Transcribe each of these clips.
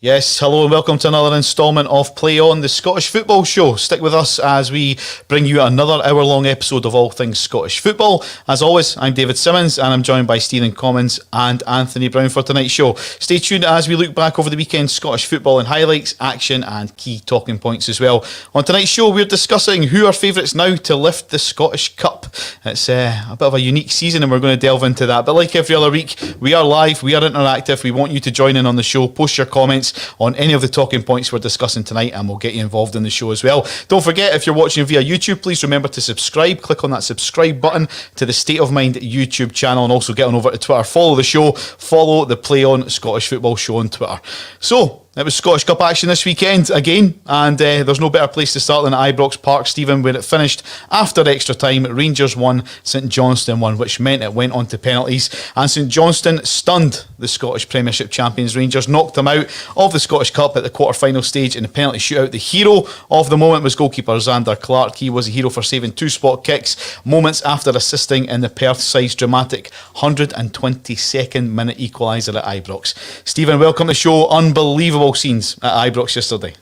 Yes, hello and welcome to another instalment of Play On, the Scottish Football Show. Stick with us as we bring you another hour-long episode of all things Scottish football. As always, I'm David Simmons and I'm joined by Stephen Commons and Anthony Brown for tonight's show. Stay tuned as we look back over the weekend's Scottish football and highlights, action and key talking points as well. On tonight's show, we're discussing who are favourites now to lift the Scottish Cup. It's a bit of a unique season and we're going to delve into that. But like every other week, we are live, we are interactive, we want you to join in on the show, post your comments on any of the talking points we're discussing tonight and we'll get you involved in the show as well. Don't forget, if you're watching via YouTube, please remember to subscribe. Click on that subscribe button to the State of Mind YouTube channel and also get on over to Twitter. Follow the show, follow the Play On Scottish Football Show on Twitter. So, it was Scottish Cup action this weekend again, and there's no better place to start than at Ibrox Park, Stephen, where it finished after extra time. Rangers won, St Johnstone won, which meant it went on to penalties, and St Johnstone stunned the Scottish Premiership champions Rangers, knocked them out of the Scottish Cup at the quarter-final stage in the penalty shootout. The hero of the moment was goalkeeper Zander Clark. He was a hero for saving two spot kicks moments after assisting in the Perth side's dramatic 122nd minute equaliser at Ibrox. Stephen, welcome to the show. Unbelievable scenes at Ibrox yesterday.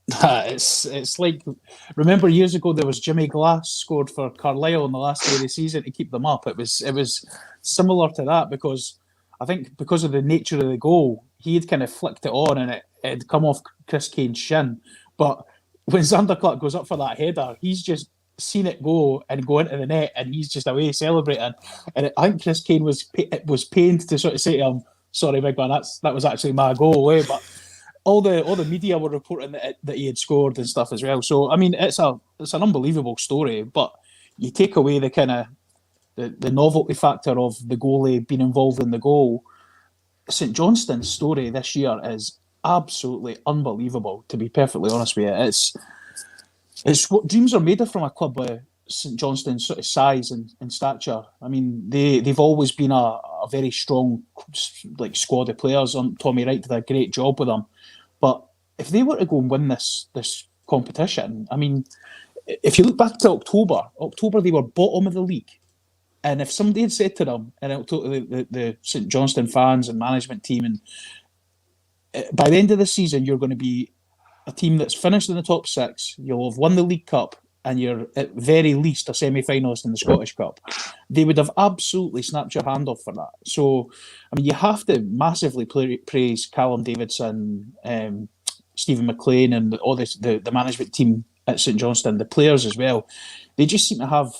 It's like, remember years ago there was Jimmy Glass scored for Carlisle on the last day of the season to keep them up. It was similar to that because I think because of the nature of the goal, he had kind of flicked it on and it had come off Chris Kane's shin. But when Zander Clark goes up for that header, he's just seen it go and go into the net and he's just away celebrating. And I think Chris Kane was pained to sort of say to him, "Sorry, big man, that was actually my goal." But all the media were reporting that he had scored and stuff as well. So I mean, it's an unbelievable story. But you take away the kind of the novelty factor of the goalie being involved in the goal. St Johnstone's story this year is absolutely unbelievable. To be perfectly honest with you, it's what dreams are made of from a club with St Johnstone's sort of size and stature. I mean, they've always been a very strong squad of players. Tommy Wright did a great job with them. But if they were to go and win this competition, I mean, if you look back to October they were bottom of the league. And if somebody had said to them, and the St Johnstone fans and management team, and by the end of the season you're going to be a team that's finished in the top six, you'll have won the League Cup, and you're at very least a semi-finalist in the Scottish Cup, they would have absolutely snapped your hand off for that. So, I mean, you have to massively praise Callum Davidson, Stephen McLean, and all the management team at St Johnstone, the players as well. They just seem to have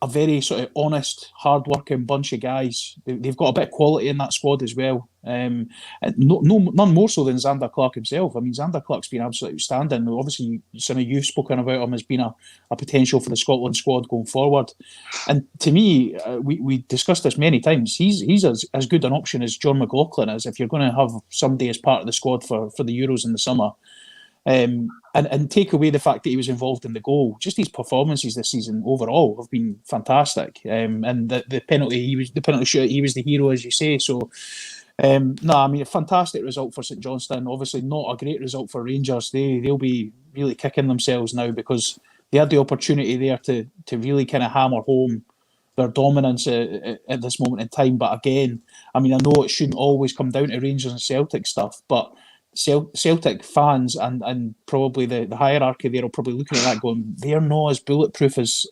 a very sort of honest, hard-working bunch of guys. They've got a bit of quality in that squad as well. And none more so than Zander Clark himself. I mean, Zander Clark's been absolutely outstanding. Obviously, some of you've spoken about him as being a potential for the Scotland squad going forward. And to me, we discussed this many times. He's as good an option as John McLaughlin is if you're going to have somebody as part of the squad for the Euros in the summer. And take away the fact that he was involved in the goal. Just his performances this season overall have been fantastic. And the penalty shootout, he was the hero, as you say. So, I mean, a fantastic result for St Johnstone. Obviously, not a great result for Rangers. They'll be really kicking themselves now because they had the opportunity there to really kind of hammer home their dominance at this moment in time. But again, I mean, I know it shouldn't always come down to Rangers and Celtic stuff, but Celtic fans and probably the hierarchy there are probably looking at that going, they're not as bulletproof as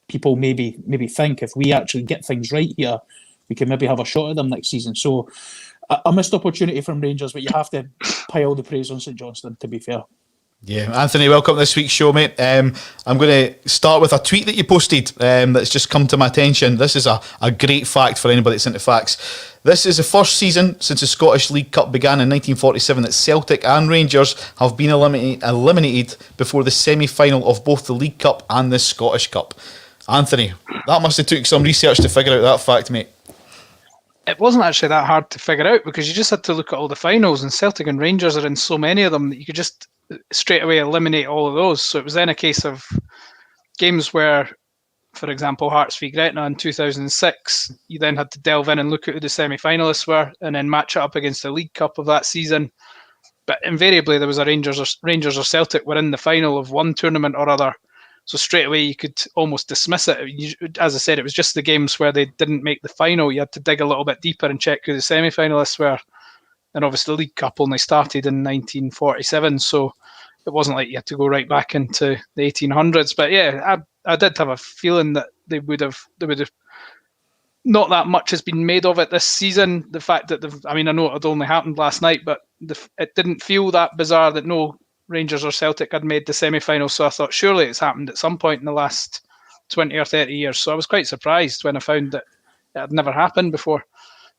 people maybe think. If we actually get things right here, we can maybe have a shot at them next season. So a missed opportunity from Rangers, but you have to pile the praise on St Johnstone, to be fair. Yeah, Anthony, welcome to this week's show, mate. I'm going to start with a tweet that you posted that's just come to my attention. This is a great fact for anybody that's into facts. This is the first season since the Scottish League Cup began in 1947 that Celtic and Rangers have been eliminated before the semi-final of both the League Cup and the Scottish Cup. Anthony, that must have took some research to figure out that fact, mate. It wasn't actually that hard to figure out because you just had to look at all the finals, and Celtic and Rangers are in so many of them that you could just straight away eliminate all of those. So it was then a case of games where, for example, Hearts v Gretna in 2006, you then had to delve in and look at who the semi-finalists were and then match it up against the League Cup of that season. But invariably there was a Rangers or Celtic were in the final of one tournament or other. So straight away you could almost dismiss it. As I said, it was just the games where they didn't make the final. You had to dig a little bit deeper and check who the semi-finalists were. And obviously the League Cup only started in 1947, so it wasn't like you had to go right back into the 1800s. But yeah, I did have a feeling that they would have not that much has been made of it this season. The fact that I know it had only happened last night, but it didn't feel that bizarre that no Rangers or Celtic had made the semi-final. So I thought surely it's happened at some point in the last 20 or 30 years. So I was quite surprised when I found that it had never happened before.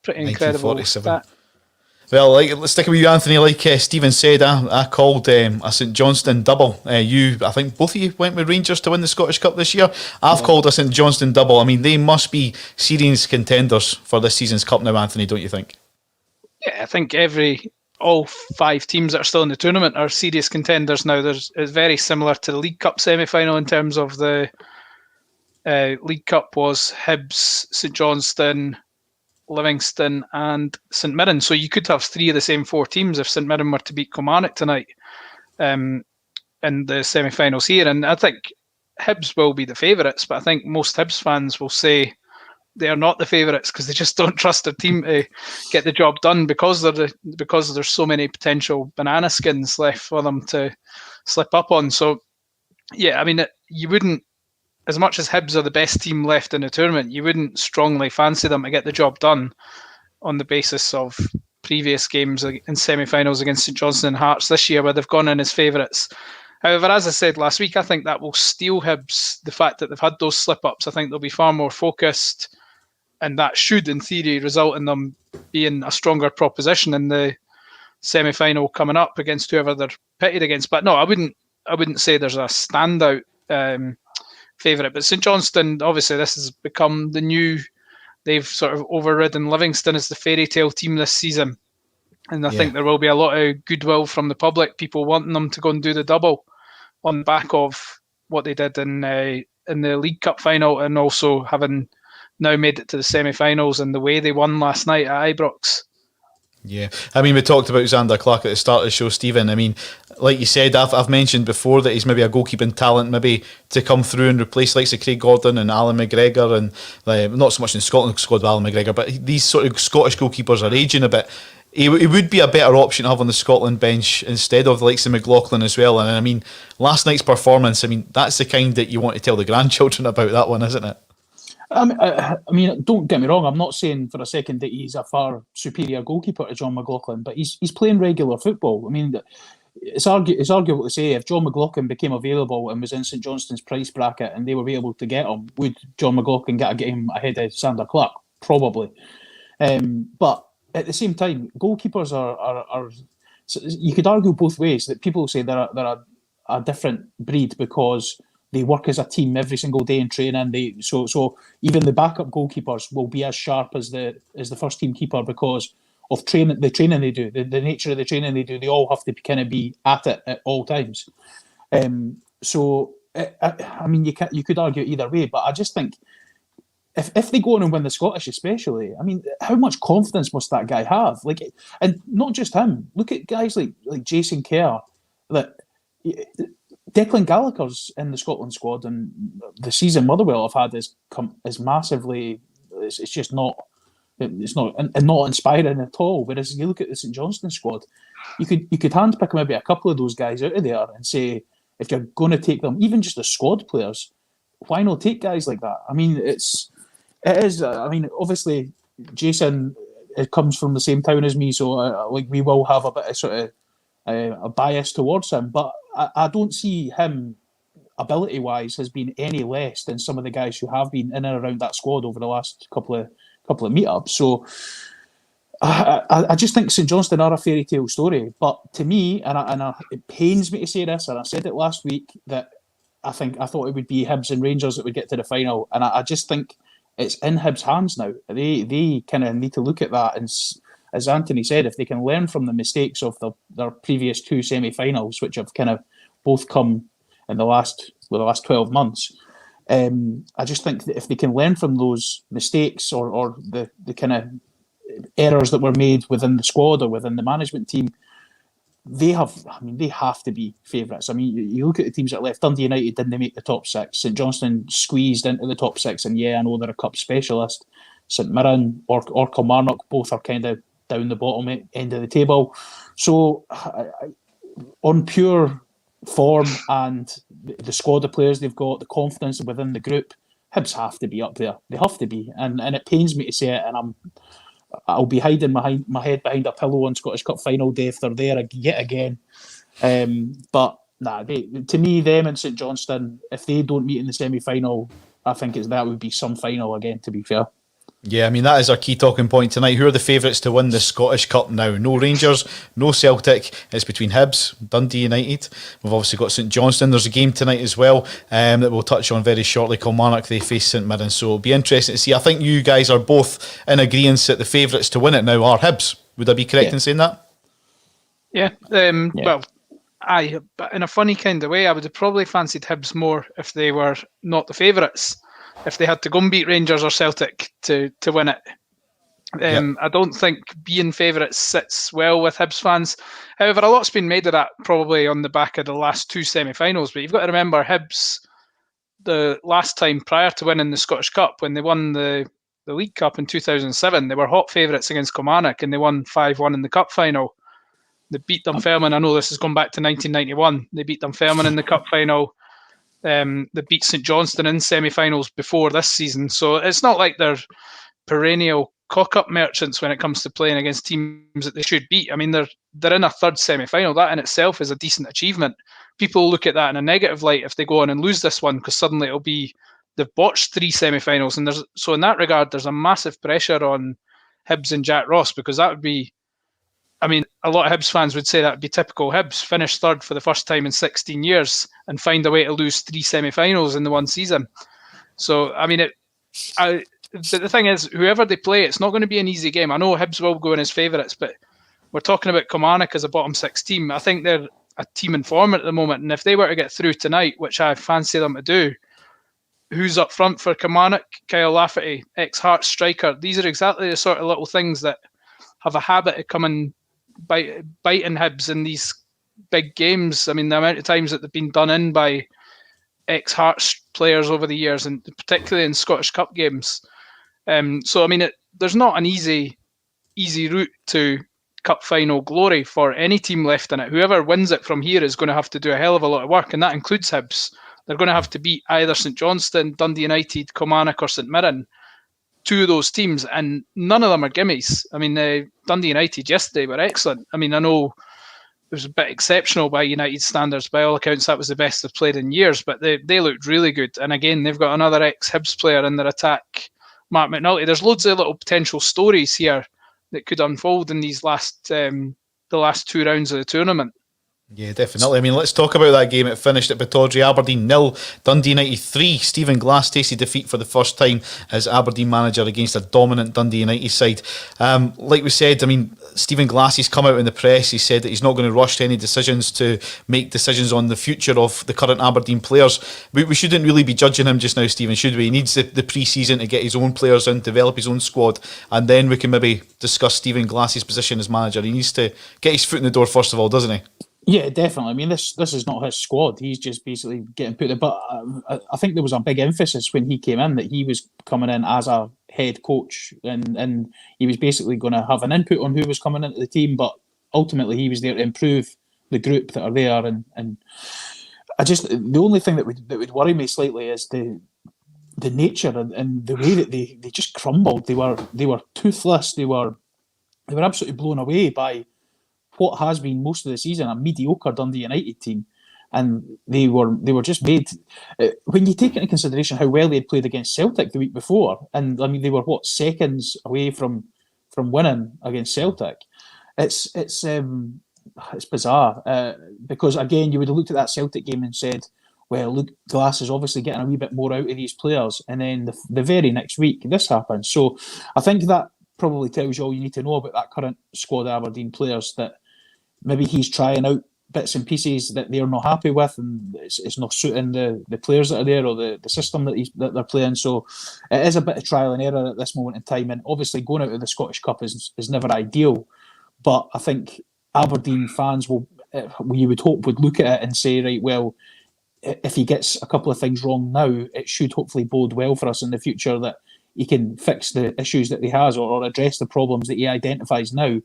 Pretty incredible. 1947. Well, let's stick with you, Anthony. Like Stephen said, I called a St Johnstone double. I think both of you went with Rangers to win the Scottish Cup this year. I've called a St Johnstone double. I mean, they must be serious contenders for this season's cup now, Anthony, don't you think? Yeah, I think all 5 teams that are still in the tournament are serious contenders now. It's very similar to the League Cup semi-final in terms of the League Cup was Hibs, St Johnstone, Livingston and St Mirren. So you could have 3 of the same 4 teams if St Mirren were to beat Kilmarnock tonight in the semi-finals here. And I think Hibs will be the favourites, but I think most Hibs fans will say they are not the favourites because they just don't trust their team to get the job done because there's so many potential banana skins left for them to slip up on. So yeah, I mean, you wouldn't, as much as Hibs are the best team left in the tournament, you wouldn't strongly fancy them to get the job done on the basis of previous games in semi-finals against St Johnstone and Hearts this year where they've gone in as favourites. However, as I said last week, I think that will steal Hibs, the fact that they've had those slip-ups. I think they'll be far more focused, and that should, in theory, result in them being a stronger proposition in the semi-final coming up against whoever they're pitted against. But no, I wouldn't say there's a standout favourite. But St Johnstone, obviously, this has become the new. They've sort of overridden Livingston as the fairy tale team this season, and I think there will be a lot of goodwill from the public, people wanting them to go and do the double on the back of what they did in the League Cup final, and also having now made it to the semi-finals and the way they won last night at Ibrox. Yeah, I mean, we talked about Xander Clark at the start of the show, Stephen. I mean, like you said, I've mentioned before that he's maybe a goalkeeping talent, maybe to come through and replace likes of Craig Gordon and Alan McGregor, and not so much in Scotland squad with Alan McGregor, but these sort of Scottish goalkeepers are aging a bit. He would be a better option to have on the Scotland bench instead of the likes of McLaughlin as well. And I mean, last night's performance, I mean, that's the kind that you want to tell the grandchildren about, that one, isn't it? I mean, don't get me wrong. I'm not saying for a second that he's a far superior goalkeeper to John McLaughlin, but he's playing regular football. I mean, it's arguable to say if John McLaughlin became available and was in St Johnstone's price bracket and they were able to get him, would John McLaughlin get a game ahead of Xander Clark? Probably. But at the same time, goalkeepers are so you could argue both ways. That people say they're a different breed because they work as a team every single day in training. So even the backup goalkeepers will be as sharp as the first team keeper because of the training they do, the nature of the training they do. They all have to kind of be at it at all times. I mean, you could argue either way, but I just think if they go on and win the Scottish, especially, I mean, how much confidence must that guy have? Like, and not just him. Look at guys like Jason Kerr, that. Declan Gallagher's in the Scotland squad, and the season Motherwell have had is massively. It's just not. It's not and not inspiring at all. Whereas you look at the St Johnstone squad, you could handpick maybe a couple of those guys out of there and say, if you're going to take them, even just the squad players, why not take guys like that? I mean, it is. I mean, obviously, Jason comes from the same town as me, so we will have a bit of sort of a bias towards him, but I don't see him ability-wise has been any less than some of the guys who have been in and around that squad over the last couple of meetups. So I just think St Johnstone are a fairy tale story. But to me, and it pains me to say this, and I said it last week, that I thought it would be Hibs and Rangers that would get to the final, and I just think it's in Hibs' hands now. They kind of need to look at that, and as Anthony said, if they can learn from the mistakes of their previous 2 semi-finals, which have kind of both come in the last 12 months, I just think that if they can learn from those mistakes or the kind of errors that were made within the squad or within the management team, they have to be favourites. I mean, you look at the teams that left. Dundee United didn't make the top 6. St Johnstone squeezed into the top 6, and I know they're a cup specialist. St Mirren or Kilmarnock both are kind of down the bottom end of the table. So on pure form and the squad of players they've got, the confidence within the group, Hibs have to be up there. They have to be, and it pains me to say it, and I'll be hiding my head behind a pillow on Scottish Cup final day if they're there yet again. But nah, to me, them and St Johnstone, if they don't meet in the semi-final, I think that would be some final again, to be fair. Yeah, I mean, that is our key talking point tonight. Who are the favourites to win the Scottish Cup now? No Rangers, no Celtic. It's between Hibs, Dundee United. We've obviously got St Johnstone. There's a game tonight as well that we'll touch on very shortly. Kilmarnock, they face St Mirren. So it'll be interesting to see. I think you guys are both in agreement that the favourites to win it now are Hibs. Would I be correct in saying that? Yeah. Well, but in a funny kind of way, I would have probably fancied Hibs more if they were not the favourites. If they had to go and beat Rangers or Celtic to win it. I don't think being favourites sits well with Hibs fans. However, a lot's been made of that probably on the back of the last two semi-finals. But you've got to remember Hibs, the last time prior to winning the Scottish Cup, when they won the League Cup in 2007, they were hot favourites against Kilmarnock and they won 5-1 in the Cup final. They beat Dunfermline. I know this has gone back to 1991. They beat Dunfermline in the Cup final. They beat St Johnstone in semi-finals before this season. So it's not like they're perennial cock-up merchants when it comes to playing against teams that they should beat. I mean, they're in a third semi-final. That in itself is a decent achievement. People look at that in a negative light if they go on and lose this one, because suddenly it'll be they've botched 3 semi-finals. And so in that regard, there's a massive pressure on Hibs and Jack Ross, because that would be, I mean, a lot of Hibs fans would say that would be typical Hibs, finish third for the first time in 16 years and find a way to lose 3 semi-finals in the one season. So, I mean, the thing is, whoever they play, it's not going to be an easy game. I know Hibs will go in as favourites, but we're talking about Kilmarnock as a bottom 6 team. I think they're a team in form at the moment, and if they were to get through tonight, which I fancy them to do, who's up front for Kilmarnock? Kyle Lafferty, ex-Hearts striker. These are exactly the sort of little things that have a habit of coming biting Hibs in these big games. I mean, the amount of times that they've been done in by ex-Hearts players over the years, and particularly in Scottish Cup games. So, I mean, there's not an easy route to Cup final glory for any team left in it. Whoever wins it from here is going to have to do a hell of a lot of work, and that includes Hibs. They're going to have to beat either St Johnstone, Dundee United, Kilmarnock or St Mirren. 2 of those teams, and none of them are gimmies. I mean, Dundee United yesterday were excellent. I mean, I know it was a bit exceptional by United standards. By all accounts, that was the best they've played in years, but they looked really good. And again, they've got another ex-Hibs player in their attack, Mark McNulty. There's loads of little potential stories here that could unfold in these the last 2 rounds of the tournament. Yeah, definitely. I mean, let's talk about that game. It finished at Pittodrie. Aberdeen 0, Dundee United 3. Stephen Glass tasted defeat for the first time as Aberdeen manager against a dominant Dundee United side. Like we said, I mean, Stephen Glass, he's come out in the press. He said that he's not going to rush to any decisions to make decisions on the future of the current Aberdeen players. We shouldn't really be judging him just now, Stephen, should we? He needs the pre-season to get his own players in, develop his own squad, and then we can maybe discuss Stephen Glass's position as manager. He needs to get his foot in the door first of all, doesn't he? Yeah, definitely. I mean, this is not his squad. He's just basically getting put there. But I think there was a big emphasis when he came in that he was coming in as a head coach, and he was basically going to have an input on who was coming into the team. But ultimately, he was there to improve the group that are there. And I just, the only thing that would worry me slightly is the nature and the way that they just crumbled. They were toothless. They were absolutely blown away by what has been most of the season a mediocre Dundee United team, and they were just made. When you take into consideration how well they had played against Celtic the week before, and I mean they were seconds away from winning against Celtic. It's bizarre because again you would have looked at that Celtic game and said, well, look, Glass is obviously getting a wee bit more out of these players, and then the very next week this happens. So I think that probably tells you all you need to know about that current squad of Aberdeen players, that maybe he's trying out bits and pieces that they're not happy with, and it's not suiting the players that are there or the system that they're playing. So it is a bit of trial and error at this moment in time. And obviously going out of the Scottish Cup is never ideal, but I think Aberdeen fans you would hope would look at it and say, right, well, if he gets a couple of things wrong now, it should hopefully bode well for us in the future that he can fix the issues that he has or address the problems that he identifies now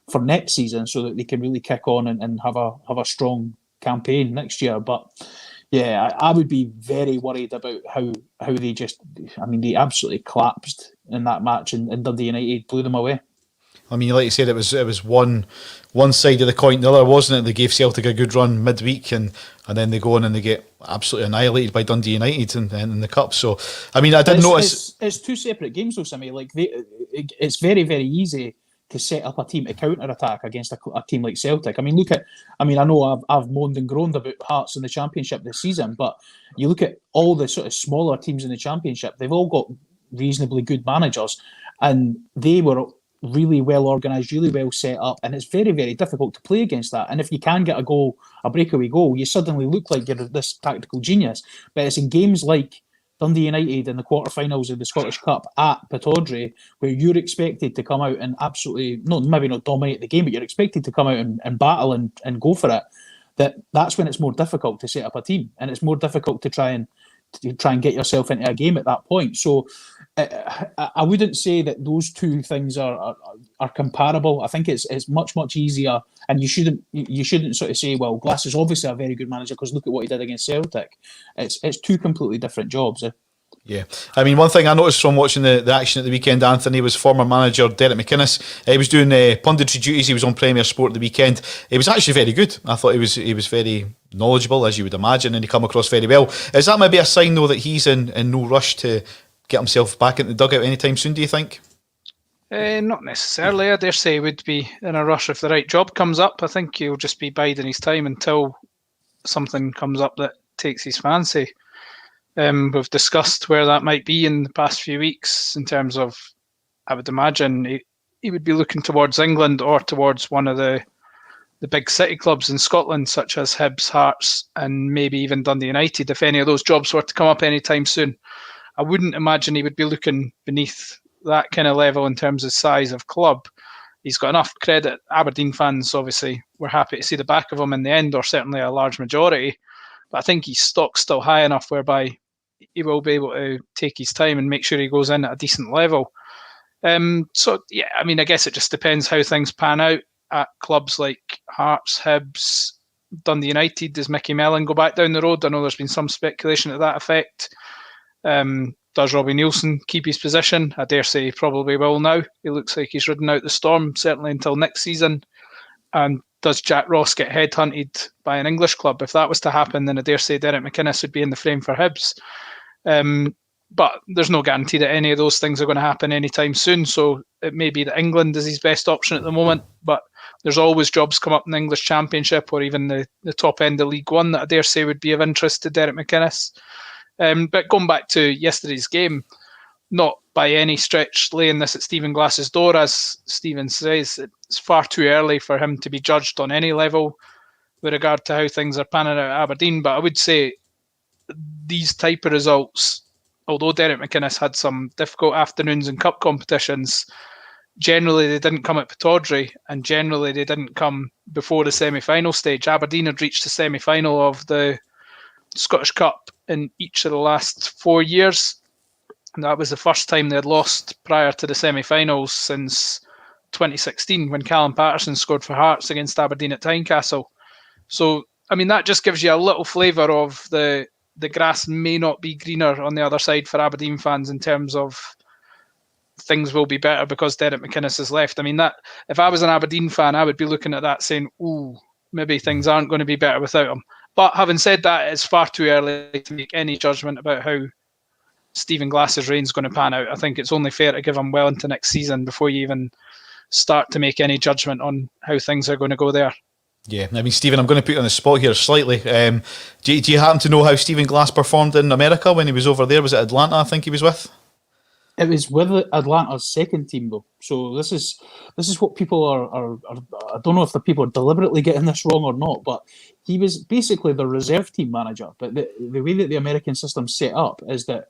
for next season, so that they can really kick on and have a strong campaign next year. But yeah, I would be very worried about how they just. I mean, they absolutely collapsed in that match, and Dundee United blew them away. I mean, like you said, it was one side of the coin, the other, wasn't it? They gave Celtic a good run midweek, and then they go on and they get absolutely annihilated by Dundee United in the cup. So, I mean, I did notice it's two separate games, though, Simmy. Like it's very, very easy to set up a team to counter attack against a team like Celtic. I mean, I know I've moaned and groaned about Hearts in the Championship this season, but you look at all the sort of smaller teams in the Championship, they've all got reasonably good managers, and they were really well organised, really well set up, and it's very, very difficult to play against that. And if you can get a breakaway goal, you suddenly look like you're this tactical genius. But it's in games like Dundee United in the quarterfinals of the Scottish Cup at Pittodrie, where you're expected to come out and absolutely, maybe not dominate the game, but you're expected to come out and battle and go for it. That's when it's more difficult to set up a team, and it's more difficult to try and get yourself into a game at that point. So I wouldn't say that those two things are comparable. I think it's much easier, and you shouldn't sort of say, well, Glass is obviously a very good manager because look at what he did against Celtic. It's two completely different jobs. Yeah, I mean, one thing I noticed from watching the action at the weekend, Anthony, was former manager Derek McInnes. He was doing punditry duties. He was on Premier Sport the weekend. He was actually very good. I thought he was very knowledgeable, as you would imagine, and he come across very well. Is that maybe a sign, though, that he's in no rush to get himself back into the dugout anytime soon, do you think? Not necessarily. I dare say he would be in a rush if the right job comes up. I think he'll just be biding his time until something comes up that takes his fancy. We've discussed where that might be in the past few weeks in terms of, I would imagine, he would be looking towards England or towards one of the big city clubs in Scotland, such as Hibs, Hearts, and maybe even Dundee United, if any of those jobs were to come up anytime soon. I wouldn't imagine he would be looking beneath that kind of level in terms of size of club. He's got enough credit. Aberdeen fans obviously were happy to see the back of him in the end, or certainly a large majority. But I think his stock's still high enough whereby he will be able to take his time and make sure he goes in at a decent level. So, yeah, I mean, I guess it just depends how things pan out at clubs like Hearts, Hibs, Dundee United. Does Mickey Mellon go back down the road? I know there's been some speculation to that effect. Does Robbie Neilson keep his position? I dare say he probably will now. He looks like he's ridden out the storm, certainly until next season. And does Jack Ross get headhunted by an English club? If that was to happen, then I dare say Derek McInnes would be in the frame for Hibs. But there's no guarantee that any of those things are going to happen anytime soon. So it may be that England is his best option at the moment, but there's always jobs come up in the English Championship or even the top end of League One that I dare say would be of interest to Derek McInnes. But going back to yesterday's game, not by any stretch laying this at Stephen Glass's door, as Stephen says, it's far too early for him to be judged on any level with regard to how things are panning out at Aberdeen. But I would say these type of results, although Derek McInnes had some difficult afternoons in cup competitions, generally they didn't come at Pittodrie, and generally they didn't come before the semi-final stage. Aberdeen had reached the semi-final of the Scottish Cup in each of the last 4 years. And that was the first time they had lost prior to the semi-finals since 2016 when Callum Patterson scored for Hearts against Aberdeen at Tynecastle. So, I mean, that just gives you a little flavour of the grass may not be greener on the other side for Aberdeen fans in terms of things will be better because Derek McInnes has left. I mean, that if I was an Aberdeen fan, I would be looking at that saying, ooh, maybe things aren't going to be better without him. But having said that, it's far too early to make any judgment about how Stephen Glass's reign is going to pan out. I think it's only fair to give him well into next season before you even start to make any judgment on how things are going to go there. Yeah, I mean, Stephen, I'm going to put you on the spot here slightly. Do you happen to know how Stephen Glass performed in America when he was over there? Was it Atlanta, I think he was with? It was with Atlanta's second team, though. So this is what people are I don't know if the people are deliberately getting this wrong or not, but he was basically the reserve team manager. But the way that the American system's set up is that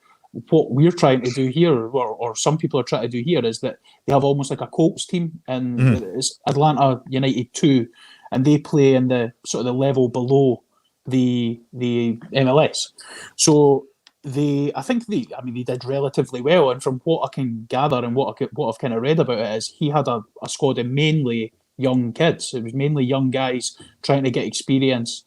what we're trying to do here, or some people are trying to do here, is that they have almost like a Colts team, and it's Atlanta United 2, and they play in the sort of the level below the MLS. So I think they did relatively well, and from what I can gather and what I've kind of read about it is he had a squad of mainly young kids. It was mainly young guys trying to get experience.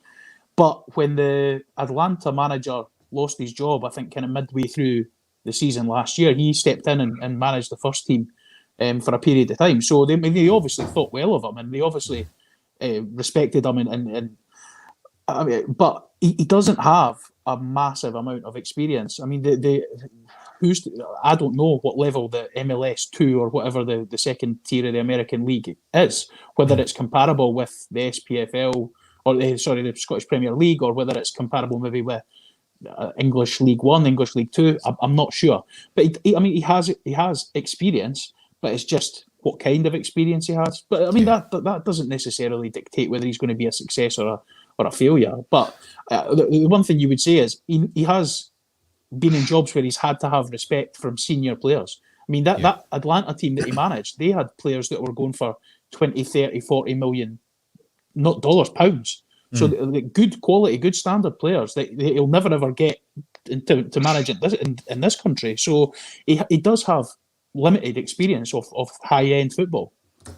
But when the Atlanta manager lost his job, I think kind of midway through the season last year, he stepped in and managed the first team for a period of time. So they obviously thought well of him, and they obviously respected him. But he doesn't have a massive amount of experience. I mean, I don't know what level the MLS2 or whatever the second tier of the American League is, whether it's comparable with the SPFL or the Scottish Premier League, or whether it's comparable maybe with English League One, English League Two. I'm not sure, but he has experience, but it's just what kind of experience he has. But I mean that doesn't necessarily dictate whether he's going to be a success or a failure. But the one thing you would say is he has been in jobs where he's had to have respect from senior players. I mean, that Atlanta team that he managed, they had players that were going for 20, 30, 40 million, not dollars, pounds. So the good quality, good standard players that he'll never ever get to manage in this country. So he does have limited experience of high-end football.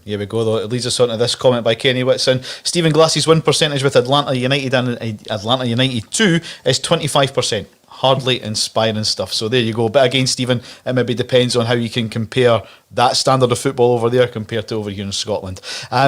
Here we go, though. It leads us on to this comment by Kenny Whitson. Stephen Glass's win percentage with Atlanta United and Atlanta United 2 is 25%. Hardly inspiring stuff. So there you go. But again, Stephen, it maybe depends on how you can compare that standard of football over there compared to over here in Scotland.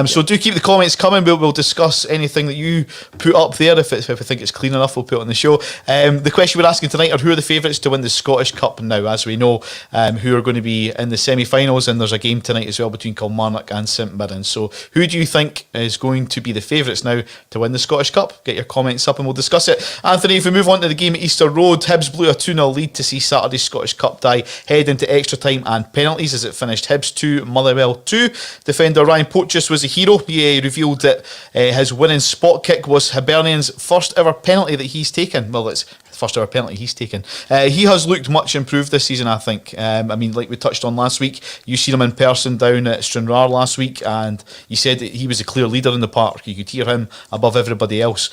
So do keep the comments coming. We'll discuss anything that you put up there. If we think it's clean enough, we'll put it on the show. The question we're asking tonight are who are the favourites to win the Scottish Cup now, as we know who are going to be in the semi-finals, and there's a game tonight as well between Kilmarnock and St Mirren. So who do you think is going to be the favourites now to win the Scottish Cup? Get your comments up and we'll discuss it. Anthony, if we move on to the game at Easter Road, Hibs blew a 2-0 lead to see Saturday's Scottish Cup tie head into extra time and penalties as it finished Hibs 2, Motherwell 2. Defender Ryan Porteous was a hero. He revealed that his winning spot kick was Hibernian's first ever penalty that he's taken. Well, it's the first ever penalty he's taken. He has looked much improved this season, I think. I mean, like we touched on last week, you seen him in person down at Stranraer last week, and you said that he was a clear leader in the park. You could hear him above everybody else.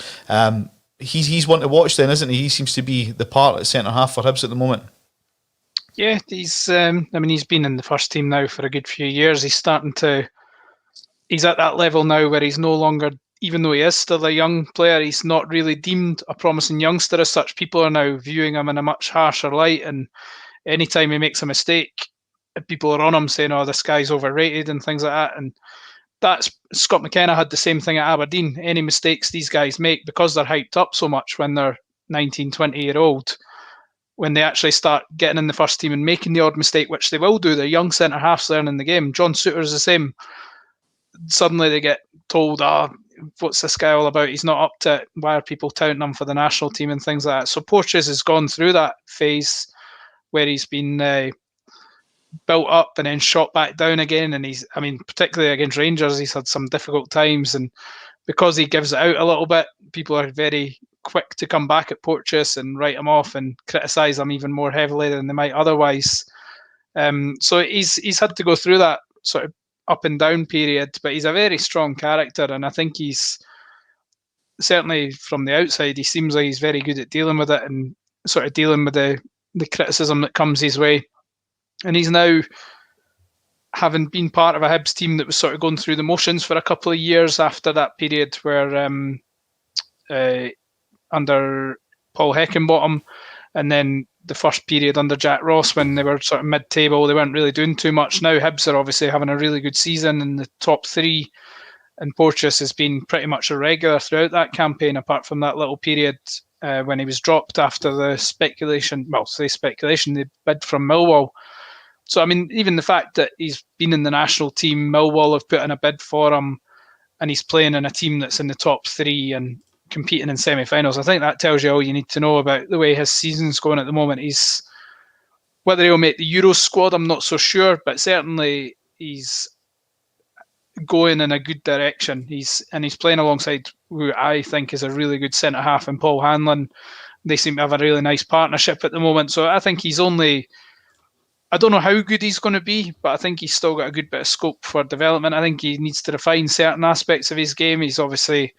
He's one to watch then, isn't he? He seems to be the part at centre half for Hibs at the moment. Yeah, he's been in the first team now for a good few years. He's at that level now where he's no longer, even though he is still a young player, he's not really deemed a promising youngster as such. People are now viewing him in a much harsher light, and anytime he makes a mistake, people are on him saying, "Oh, this guy's overrated" and things like that. And Scott McKenna had the same thing at Aberdeen. Any mistakes these guys make, because they're hyped up so much when they're 19, 20-year-old, when they actually start getting in the first team and making the odd mistake, which they will do, they're young centre-halves learning the game. John Souttar's the same. Suddenly they get told, what's this guy all about? He's not up to it. Why are people touting him for the national team and things like that? So Porteous has gone through that phase where he's been built up and then shot back down again, and particularly against Rangers, he's had some difficult times, and because he gives it out a little bit, people are very quick to come back at Porteous and write him off and criticise him even more heavily than they might otherwise. So he's had to go through that sort of up and down period, but he's a very strong character, and I think he's certainly from the outside, he seems like he's very good at dealing with it and sort of dealing with the criticism that comes his way. And he's now, having been part of a Hibs team that was sort of going through the motions for a couple of years after that period where under Paul Heckingbottom, and then the first period under Jack Ross when they were sort of mid-table, they weren't really doing too much. Now Hibs are obviously having a really good season in the top three, and Porteous has been pretty much a regular throughout that campaign, apart from that little period when he was dropped after the speculation, the bid from Millwall. So, I mean, even the fact that he's been in the national team, Millwall have put in a bid for him, and he's playing in a team that's in the top three and competing in semi-finals, I think that tells you all you need to know about the way his season's going at the moment. Whether he'll make the Euros squad, I'm not so sure, but certainly he's going in a good direction. He's playing alongside who I think is a really good centre-half in Paul Hanlon. They seem to have a really nice partnership at the moment. So I think I don't know how good he's going to be, but I think he's still got a good bit of scope for development. I think he needs to refine certain aspects of his game. He's obviously,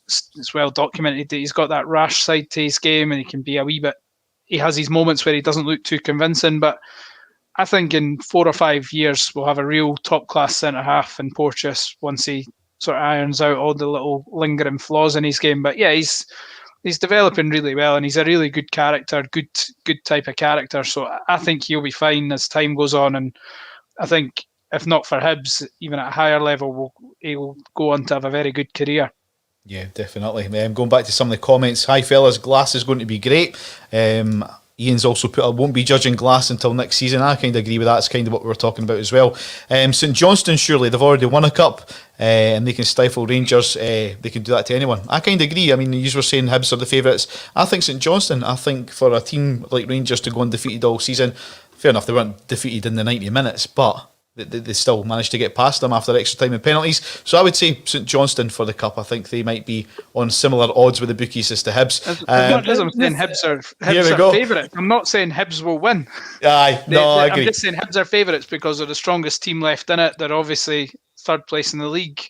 it's well documented that he's got that rash side to his game, and he can be a wee bit he has his moments where he doesn't look too convincing, but I think in 4 or 5 years we'll have a real top-class centre-half in Porteous once he sort of irons out all the little lingering flaws in his game. But yeah, he's developing really well, and he's a really good character, good type of character. So I think he'll be fine as time goes on, and I think if not for Hibs, even at a higher level, he'll go on to have a very good career. Yeah, definitely. Going back to some of the comments, hi fellas, Glass is going to be great. Ian's also put, I won't be judging Glass until next season. I kind of agree with that. It's kind of what we were talking about as well. St Johnstone, surely they've already won a cup, and they can stifle Rangers. They can do that to anyone. I kind of agree. I mean, you were saying Hibs are the favourites. I think St Johnstone, I think for a team like Rangers to go undefeated all season, fair enough, they weren't defeated in the 90 minutes, but they still managed to get past them after extra time and penalties. So I would say St Johnstone for the cup. I think they might be on similar odds with the bookies as to Hibs. I'm saying Hibs are favourites. I'm not saying Hibs will win. I agree. I'm just saying Hibs are favourites because they're the strongest team left in it. They're obviously third place in the league,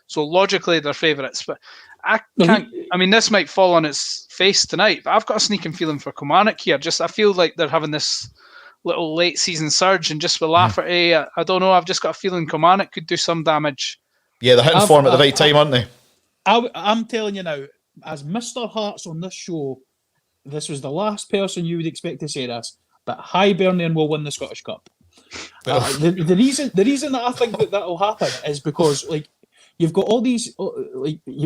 so logically they're favourites. But I can't. I mean, this might fall on its face tonight, but I've got a sneaking feeling for Kilmarnock here. I feel like they're having this little late season surge, and just with Lafferty, I don't know. I've just got a feeling Kilmarnock could do some damage. Yeah, they're hitting form at the right time, aren't they? I'm telling you now, as Mr. Hearts on this show, this was the last person you would expect to say this, but Hibernian will win the Scottish Cup. The reason that I think that will happen is because you've got all these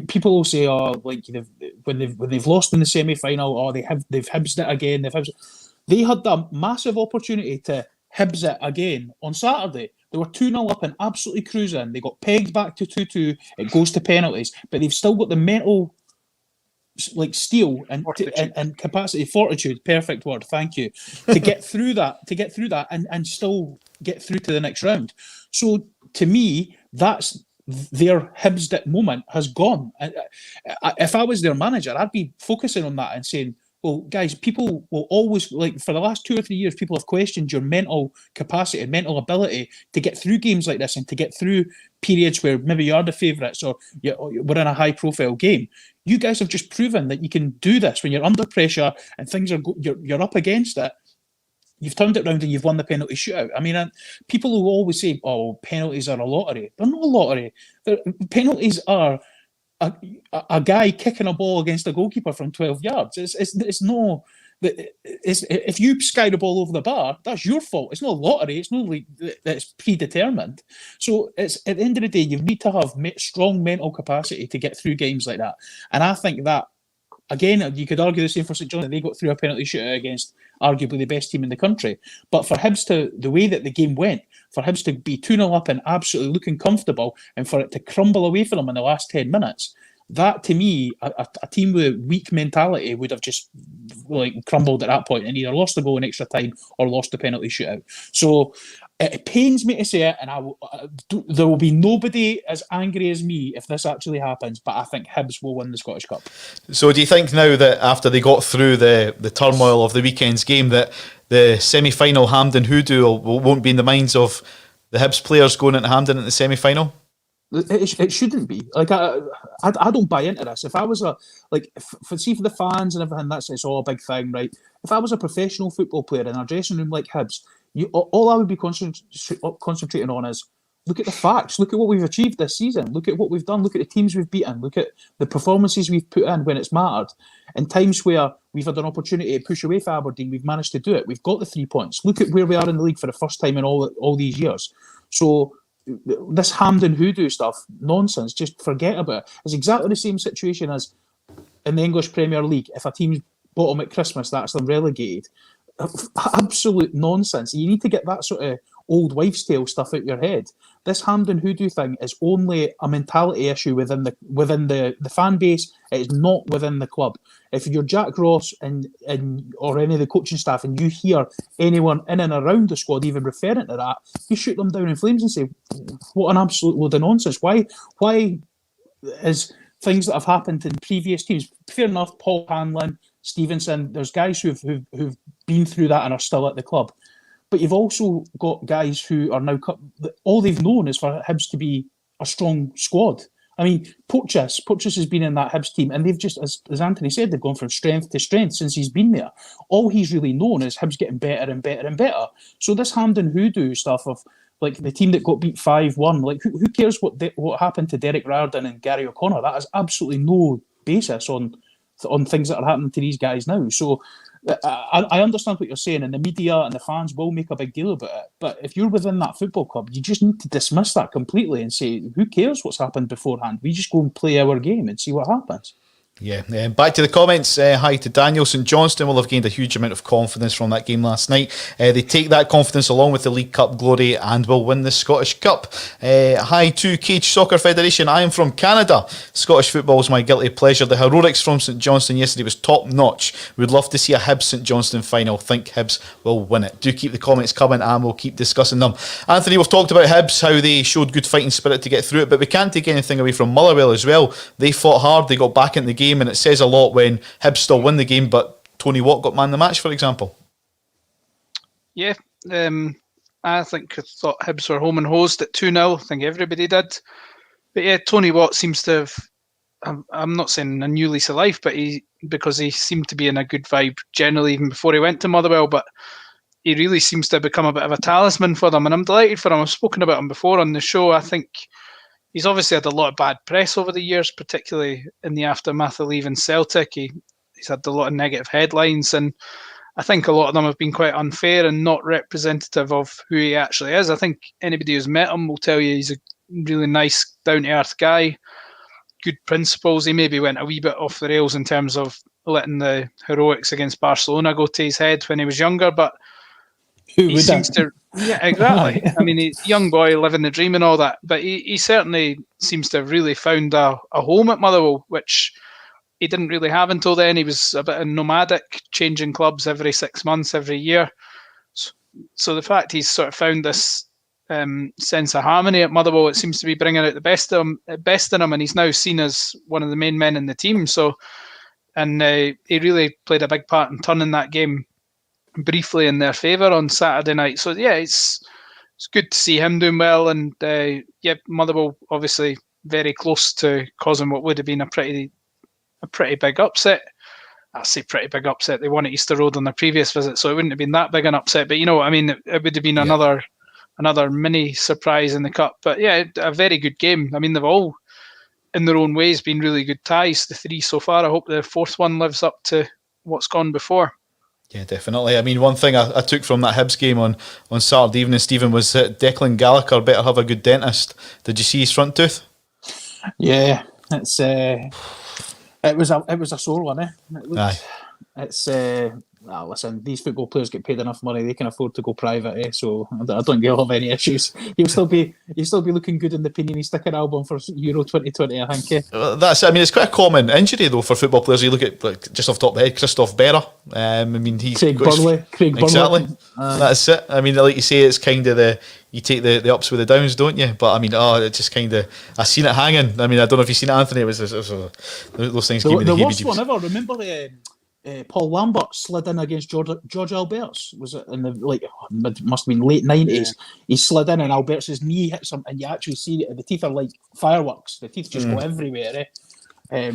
people will say, when they've lost in the semi-final, they've Hibsed it again. They had that massive opportunity to Hibs it again on Saturday. They were 2-0 up and absolutely cruising. They got pegged back to 2-2. It goes to penalties, but they've still got the mental steel and capacity, fortitude, perfect word, thank you, to get through that and still get through to the next round. So to me, that's their Hibs it moment has gone. If I was their manager, I'd be focusing on that and saying, well, guys, people will always, for the last 2 or 3 years, people have questioned your mental capacity and mental ability to get through games like this and to get through periods where maybe you are the favourites or we're in a high-profile game. You guys have just proven that you can do this when you're under pressure and things are you're up against it. You've turned it around and you've won the penalty shootout. I mean, people will always say, "Oh, penalties are a lottery." They're not a lottery. Penalties are a guy kicking a ball against a goalkeeper from 12 yards. It's no. If you sky the ball over the bar, that's your fault. It's not a lottery. It's not it's predetermined. So it's at the end of the day, you need to have strong mental capacity to get through games like that. And I think that, again, you could argue the same for St Johnstone. They got through a penalty shootout against arguably the best team in the country. But for Hibs the way that the game went, for Hibs to be 2-0 up and absolutely looking comfortable, and for it to crumble away from them in the last 10 minutes, that to me, a team with a weak mentality would have just crumbled at that point and either lost the goal in extra time or lost the penalty shootout. So it pains me to say it, and there will be nobody as angry as me if this actually happens, but I think Hibs will win the Scottish Cup. So do you think now that after they got through the turmoil of the weekend's game that the semi-final Hampden hoodoo won't be in the minds of the Hibs players going into Hampden in the semi-final? It shouldn't be. I don't buy into this. If I was for the fans and everything, it's all a big thing, right? If I was a professional football player in a dressing room like Hibs, all I would be concentrating on is look at the facts. Look at what we've achieved this season. Look at what we've done. Look at the teams we've beaten. Look at the performances we've put in when it's mattered. In times where we've had an opportunity to push away for Aberdeen, we've managed to do it. We've got the 3 points. Look at where we are in the league for the first time in all these years. So this Hampden hoodoo stuff, nonsense, just forget about it. It's exactly the same situation as in the English Premier League. If a team's bottom at Christmas, that's them relegated. Absolute nonsense. You need to get that sort of old wives' tale stuff out your head. This Hampden hoodoo thing is only a mentality issue within the fan base. It is not within the club. If you're Jack Ross and or any of the coaching staff and you hear anyone in and around the squad even referring to that, you shoot them down in flames and say, what an absolute load of nonsense. Why is things that have happened in previous teams, fair enough, Paul Hanlon, Stevenson, there's guys who've been through that and are still at the club. But you've also got guys who are now, all they've known is for Hibs to be a strong squad. I mean, Porteous has been in that Hibs team, and they've just, as Anthony said, they've gone from strength to strength since he's been there. All he's really known is Hibs getting better and better and better. So this Hampden hoodoo stuff of like the team that got beat 5-1, like who cares what happened to Derek Riordan and Gary O'Connor? That has absolutely no basis on things that are happening to these guys now. So I understand what you're saying, and the media and the fans will make a big deal about it. But if you're within that football club, you just need to dismiss that completely and say, who cares what's happened beforehand? We just go and play our game and see what happens. Yeah, back to the comments. Hi to Daniel. St Johnstone will have gained a huge amount of confidence from that game last night. They take that confidence along with the League Cup glory and will win the Scottish Cup. Hi to Cage Soccer Federation. I am from Canada. Scottish football is my guilty pleasure. The heroics from St Johnstone yesterday was top notch. We'd love to see a Hibs St Johnstone final. Think Hibs will win it. Do keep the comments coming and we'll keep discussing them. Anthony, we've talked about Hibs, how they showed good fighting spirit to get through it, but we can't take anything away from Motherwell as well. They fought hard, they got back in the game, and it says a lot when Hibs still win the game, but Tony Watt got man of the match, for example. Yeah, I thought Hibs were home and hosed at 2-0. I think everybody did. But yeah, Tony Watt seems to have, I'm not saying a new lease of life, but because he seemed to be in a good vibe generally even before he went to Motherwell, but he really seems to have become a bit of a talisman for them, and I'm delighted for him. I've spoken about him before on the show. I think he's obviously had a lot of bad press over the years, particularly in the aftermath of leaving Celtic. He's had a lot of negative headlines, and I think a lot of them have been quite unfair and not representative of who he actually is. I think anybody who's met him will tell you he's a really nice, down-to-earth guy, good principles. He maybe went a wee bit off the rails in terms of letting the heroics against Barcelona go to his head when he was younger, but he seems to... Yeah, exactly. I mean, he's a young boy living the dream and all that, but he certainly seems to have really found a home at Motherwell, which he didn't really have until then. He was a bit nomadic, changing clubs every 6 months, every year. So the fact he's sort of found this sense of harmony at Motherwell, it seems to be bringing out the best in him, and he's now seen as one of the main men in the team. And he really played a big part in turning that game briefly in their favour on Saturday night. So yeah, it's good to see him doing well, and Motherwell obviously very close to causing what would have been a pretty big upset. I say pretty big upset. They won at Easter Road on their previous visit, so it wouldn't have been that big an upset. But you know what I mean? It would have been another mini surprise in the cup. But yeah, a very good game. I mean, they've all, in their own ways, been really good ties, the three so far. I hope the fourth one lives up to what's gone before. Yeah, definitely. I mean, one thing I took from that Hibs game on Saturday evening, Stephen, was that Declan Gallagher better have a good dentist. Did you see his front tooth? Yeah, it was a sore one, eh? Aye. Listen, these football players get paid enough money; they can afford to go private, eh? So I don't think he'll have any issues. He'll still be looking good in the Panini sticker album for Euro 2020, I think. Eh? That's. I mean, it's quite a common injury though for football players. You look at, like, just off the top of the head, Christoph Berra. I mean, Craig Burnley. Exactly. That's it. I mean, like you say, it's kind of you take the ups with the downs, don't you? But I mean, it just kind of, I seen it hanging. I mean, I don't know if you've seen it, Anthony. It was those things. Give me the worst one ever. Remember Paul Lambert slid in against George Alberts. Was it in it must have been late 90s? Yeah. He slid in and Alberts' knee hits him, and you actually see it. The teeth are like fireworks. The teeth just go everywhere. I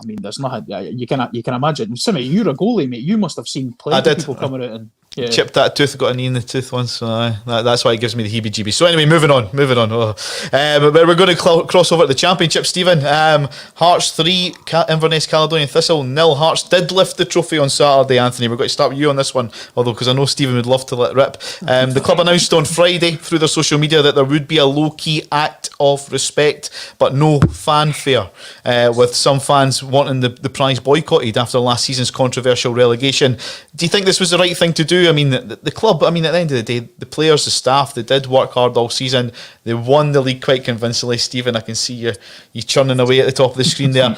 mean, there's nothing. You can imagine. Simmy, you're a goalie, mate. You must have seen plenty of people coming out and. Yeah. Chipped that tooth, got a knee in the tooth once, so that's why it gives me the heebie-jeebies. So anyway, moving on. But we're going to cross over to the Championship, Stephen. Hearts 3, Inverness Caledonian Thistle 0. Hearts did lift the trophy on Saturday, Anthony. We're going to start with you on this one, although because I know Stephen would love to let rip. The club announced on Friday through their social media that there would be a low-key act of respect, but no fanfare, with some fans wanting the prize boycotted after last season's controversial relegation. Do you think this was the right thing to do? I mean, the club, I mean, at the end of the day, the players, the staff, they did work hard all season. They won the league quite convincingly. Stephen, I can see you churning away at the top of the screen there.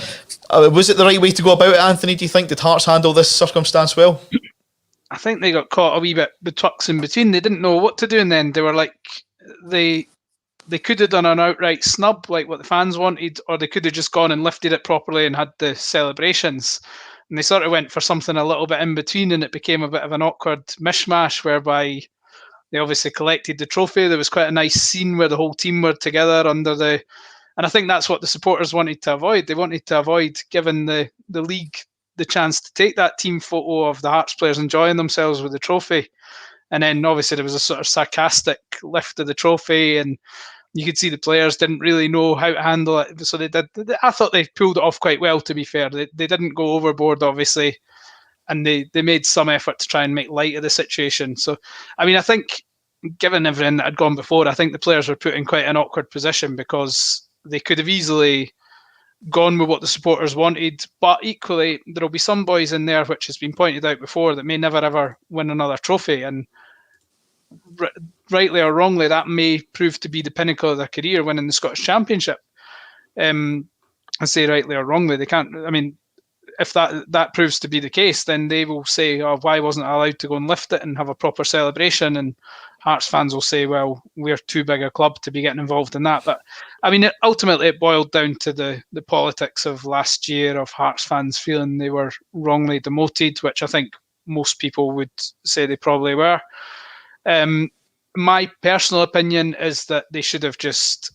Was it the right way to go about it, Anthony? Do you think? Did Hearts handle this circumstance well? I think they got caught a wee bit betwixt and between. They didn't know what to do, and then they were like, they could have done an outright snub like what the fans wanted, or they could have just gone and lifted it properly and had the celebrations. And they sort of went for something a little bit in between, and it became a bit of an awkward mishmash whereby they obviously collected the trophy. There was quite a nice scene where the whole team were together under the And I think that's what the supporters wanted to avoid. They wanted to avoid giving the league the chance to take that team photo of the Hearts players enjoying themselves with the trophy. And then obviously there was a sort of sarcastic lift of the trophy, and you could see the players didn't really know how to handle it. So they did. I thought they pulled it off quite well, to be fair. They didn't go overboard, obviously, and they made some effort to try and make light of the situation. So, I mean, I think given everything that had gone before, I think the players were put in quite an awkward position because they could have easily gone with what the supporters wanted, but equally there'll be some boys in there, which has been pointed out before, that may never ever win another trophy, and rightly or wrongly that may prove to be the pinnacle of their career, winning the Scottish Championship. I say rightly or wrongly, they can't, I mean, if that proves to be the case, then they will say, oh, why wasn't I allowed to go and lift it and have a proper celebration? And Hearts fans will say, well, we're too big a club to be getting involved in that. But I mean, ultimately it boiled down to the politics of last year, of Hearts fans feeling they were wrongly demoted, which I think most people would say they probably were. My personal opinion is that they should have just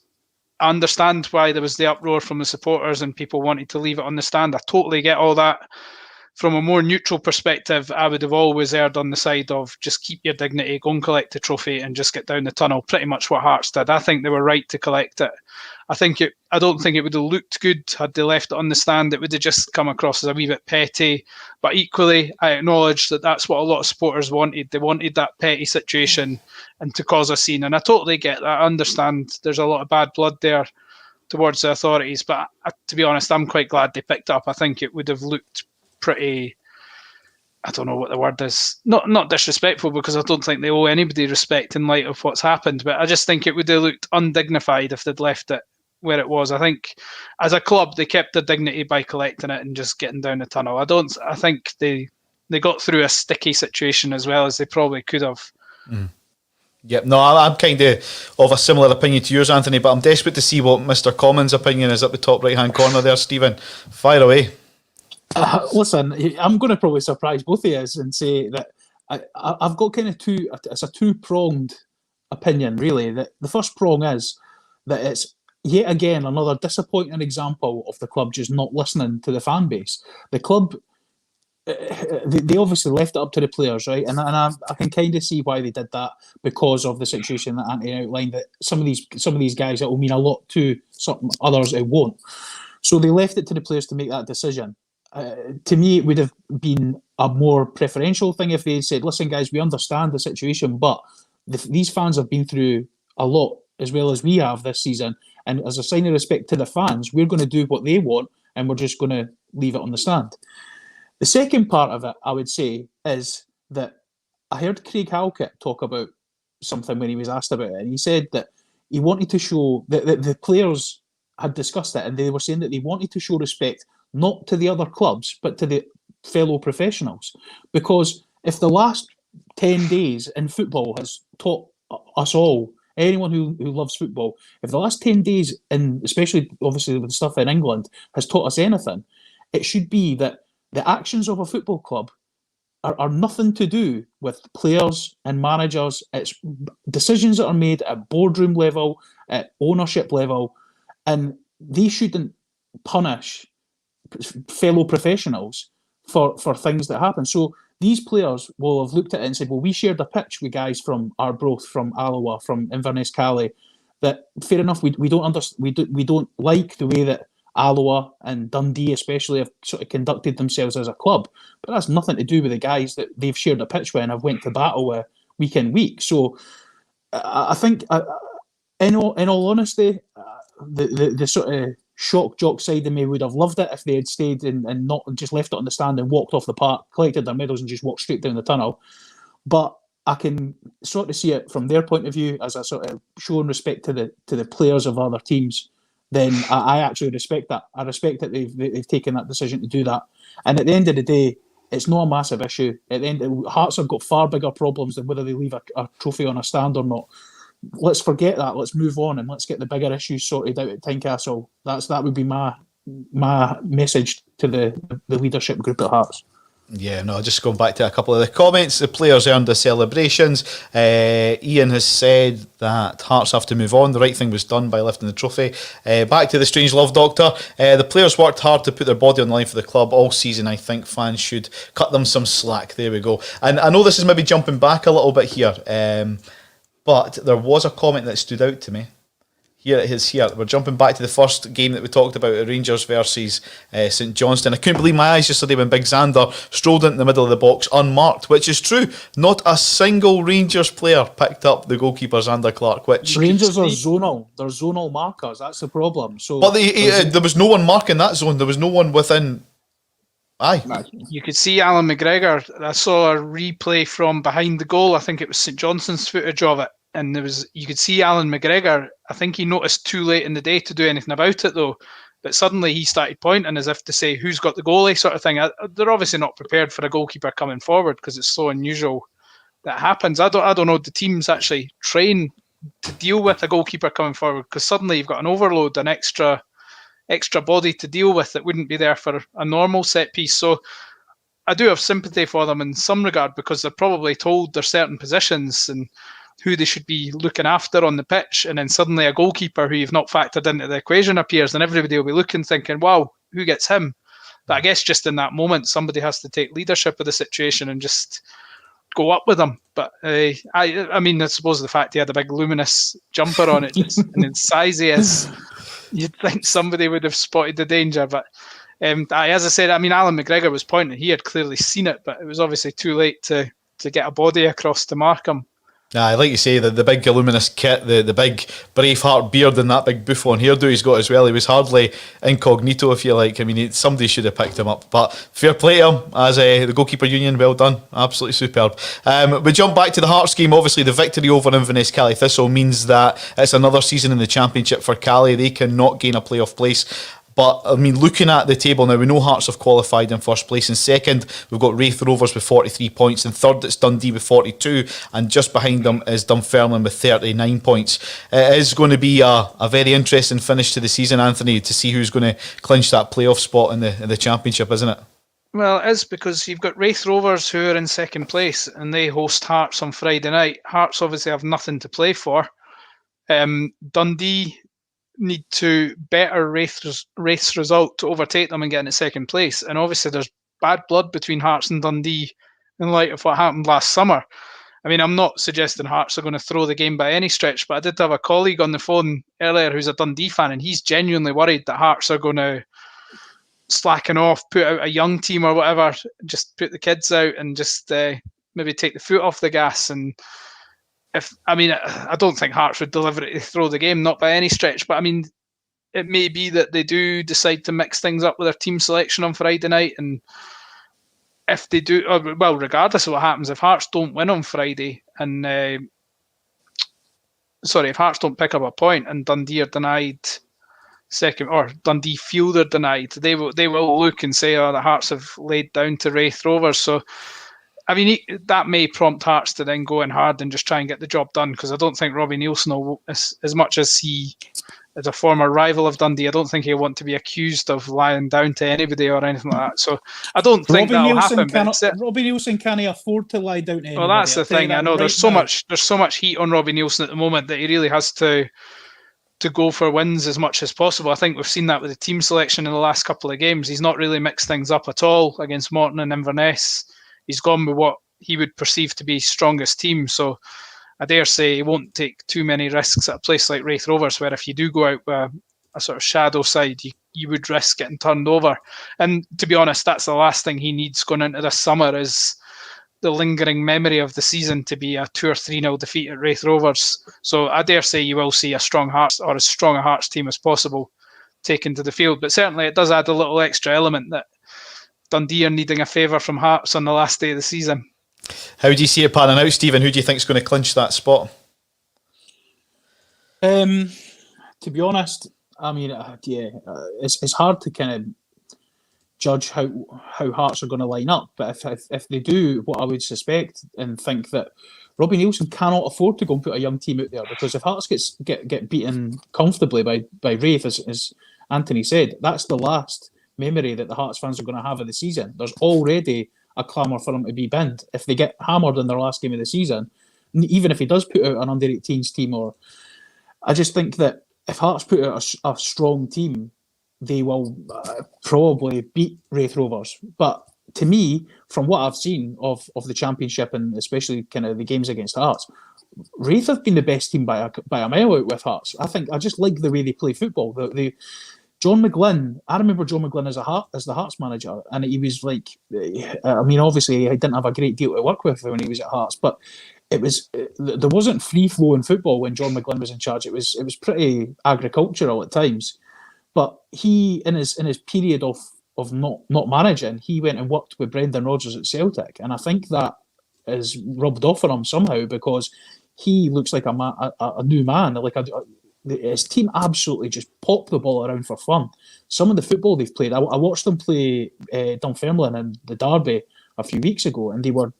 understand why there was the uproar from the supporters and people wanted to leave it on the stand. I totally get all that. From a more neutral perspective, I would have always erred on the side of just keep your dignity, go and collect the trophy and just get down the tunnel. Pretty much what Hearts did. I think they were right to collect it. I don't think it would have looked good had they left it on the stand. It would have just come across as a wee bit petty. But equally, I acknowledge that that's what a lot of supporters wanted. They wanted that petty situation and to cause a scene. And I totally get that. I understand there's a lot of bad blood there towards the authorities. But to be honest, I'm quite glad they picked up. I think it would have looked pretty, I don't know what the word is, not disrespectful, because I don't think they owe anybody respect in light of what's happened, but I just think it would have looked undignified if they'd left it where it was. I think as a club they kept their dignity by collecting it and just getting down the tunnel. I think they got through a sticky situation as well as they probably could have. Yep, no, I'm kind of a similar opinion to yours, Anthony, but I'm desperate to see what Mr. Common's opinion is up the top right hand corner there. Stephen, fire away. Listen, I'm going to probably surprise both of you and say that I've got kind of it's a two-pronged opinion, really. That the first prong is that it's yet again another disappointing example of the club just not listening to the fan base. The club, they obviously left it up to the players, right? And I can kind of see why they did that, because of the situation that Anthony outlined, that some of these guys, it will mean a lot to some others, it won't. So they left it to the players to make that decision. To me, it would have been a more preferential thing if they said, listen, guys, we understand the situation, but these fans have been through a lot as well as we have this season. And as a sign of respect to the fans, we're going to do what they want and we're just going to leave it on the stand. The second part of it, I would say, is that I heard Craig Halkett talk about something when he was asked about it. And he said that he wanted to show that the players had discussed it and they were saying that they wanted to show respect not to the other clubs, but to the fellow professionals. Because if the last 10 days in football has taught us all, anyone who loves football, if the last 10 days, and especially obviously with the stuff in England, has taught us anything, it should be that the actions of a football club are nothing to do with players and managers. It's decisions that are made at boardroom level, at ownership level, and they shouldn't punish fellow professionals for things that happen. So these players will have looked at it and said, well, we shared a pitch with guys from Arbroath, from Alloa, from Inverness Cali, that fair enough, we don't like the way that Alloa and Dundee especially have sort of conducted themselves as a club, but that's nothing to do with the guys that they've shared a pitch with and have went to battle with week in week. So I think in all honesty, the sort of shock jock side of me would have loved it if they had stayed and not just left it on the stand and walked off the park, collected their medals and just walked straight down the tunnel. But I can sort of see it from their point of view as a sort of showing respect to the players of other teams. Then I actually respect that. I respect that they've taken that decision to do that. And at the end of the day, it's not a massive issue. At the end, Hearts have got far bigger problems than whether they leave a trophy on a stand or not. Let's forget that. Let's move on and let's get the bigger issues sorted out at Tynecastle. That would be my message to the leadership group at Hearts. Yeah, no, just going back to a couple of the comments. The players earned the celebrations. Ian has said that Hearts have to move on. The right thing was done by lifting the trophy. Back to the Strange Love Doctor. The players worked hard to put their body on the line for the club all season. I think fans should cut them some slack. There we go. And I know this is maybe jumping back a little bit here, but there was a comment that stood out to me. Here it is here. We're jumping back to the first game that we talked about, Rangers versus St Johnstone. I couldn't believe my eyes yesterday when Big Xander strolled into the middle of the box unmarked, which is true. Not a single Rangers player picked up the goalkeeper, Xander Clark, which... Rangers are zonal. They're zonal markers. That's the problem. So, but there was no one marking that zone. There was no one within... Aye. You could see Alan McGregor. I saw a replay from behind the goal. I think it was St Johnston's footage of it. And you could see Alan McGregor. I think he noticed too late in the day to do anything about it, though. But suddenly he started pointing as if to say, who's got the goalie, sort of thing. They're obviously not prepared for a goalkeeper coming forward because it's so unusual that happens. I don't know. The teams actually train to deal with a goalkeeper coming forward because suddenly you've got an overload, an extra body to deal with that wouldn't be there for a normal set piece. So I do have sympathy for them in some regard because they're probably told there's certain positions and who they should be looking after on the pitch, and then suddenly a goalkeeper who you've not factored into the equation appears, and everybody will be looking, thinking, wow, who gets him? But I guess just in that moment, somebody has to take leadership of the situation and just go up with them. But I mean, I suppose the fact he had a big luminous jumper on it, and in size he is, you'd think somebody would have spotted the danger. But as I said, I mean, Alan McGregor was pointing. He had clearly seen it, but it was obviously too late to get a body across to mark him. Like you say, the big luminous kit, the big Braveheart beard and that big bouffant hairdo he's got as well. He was hardly incognito, if you like. I mean, somebody should have picked him up. But fair play to him as the goalkeeper union. Well done. Absolutely superb. We jump back to the Hearts game. Obviously, the victory over Inverness Cally Thistle means that it's another season in the Championship for Cally. They cannot gain a playoff place. But, I mean, looking at the table now, we know Hearts have qualified in first place. In second, we've got Wraith Rovers with 43 points. In third, it's Dundee with 42. And just behind them is Dunfermline with 39 points. It is going to be a very interesting finish to the season, Anthony, to see who's going to clinch that playoff spot in the Championship, isn't it? Well, it is, because you've got Wraith Rovers who are in second place and they host Hearts on Friday night. Hearts obviously have nothing to play for. Dundee need to better Wraith's result to overtake them and get into second place. And obviously there's bad blood between Hearts and Dundee in light of what happened last summer. I mean, I'm not suggesting Hearts are going to throw the game by any stretch, but I did have a colleague on the phone earlier who's a Dundee fan, and he's genuinely worried that Hearts are going to slacken off, put out a young team or whatever, just put the kids out and just maybe take the foot off the gas. And I don't think Hearts would deliberately throw the game, not by any stretch. But I mean, it may be that they do decide to mix things up with their team selection on Friday night. And if they do, well, regardless of what happens, if Hearts don't win on Friday and if Hearts don't pick up a point and Dundee are denied second, or Dundee feel they're denied, they will look and say, oh, the Hearts have laid down to Wraith Rovers. So I mean, that may prompt Hearts to then go in hard and just try and get the job done, because I don't think Robbie Neilson will, as much as he is a former rival of Dundee, I don't think he'll want to be accused of lying down to anybody or anything like that. So I don't think that'll happen. Robbie Neilson can't afford to lie down to anybody. Well, that's the thing. I know there's so much heat on Robbie Neilson at the moment that he really has to go for wins as much as possible. I think we've seen that with the team selection in the last couple of games. He's not really mixed things up at all against Morton and Inverness. He's gone with what he would perceive to be strongest team. So I dare say he won't take too many risks at a place like Wraith Rovers, where if you do go out with a sort of shadow side, you would risk getting turned over. And to be honest, that's the last thing he needs going into this summer, is the lingering memory of the season to be a 2 or 3-0 defeat at Wraith Rovers. So I dare say you will see a strong Hearts, or as strong a Hearts team as possible, taken to the field. But certainly it does add a little extra element that Dundee are needing a favour from Hearts on the last day of the season. How do you see it panning out, Stephen? Who do you think is going to clinch that spot? To be honest, I mean, it's hard to kind of judge how Hearts are going to line up. But if they do what I would suspect and think that Robbie Neilson cannot afford to go and put a young team out there, because if Hearts get beaten comfortably by Wraith, as Anthony said, that's the last memory that the Hearts fans are going to have of the season. There's already a clamour for him to be binned. If they get hammered in their last game of the season, even if he does put out an under-18s team, or I just think that if Hearts put out a strong team, they will probably beat Wraith Rovers. But to me, from what I've seen of the Championship and especially kind of the games against Hearts, Wraith have been the best team by a mile out with Hearts. I just like the way they play football. John McGlynn, I remember John McGlynn as the Hearts manager, and he was like, I mean, obviously he didn't have a great deal to work with when he was at Hearts, but there wasn't free flowing football when John McGlynn was in charge. It was pretty agricultural at times. But he, in his period of not managing, he went and worked with Brendan Rodgers at Celtic, and I think that is rubbed off on him somehow, because he looks like a new man. His team absolutely just pop the ball around for fun. Some of the football they've played, I watched them play Dunfermline in the derby a few weeks ago, and they were.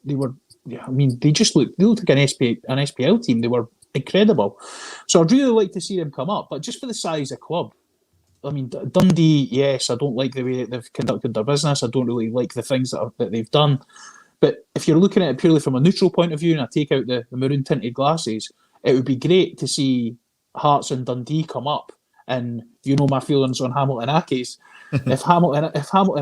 I mean, they looked like an SPL team. They were incredible. So I'd really like to see them come up, but just for the size of club. I mean, Dundee, yes, I don't like the way that they've conducted their business. I don't really like the things that they've done. But if you're looking at it purely from a neutral point of view, and I take out the maroon-tinted glasses, it would be great to see Hearts and Dundee come up. And you know my feelings on Hamilton Accies. If Hamilton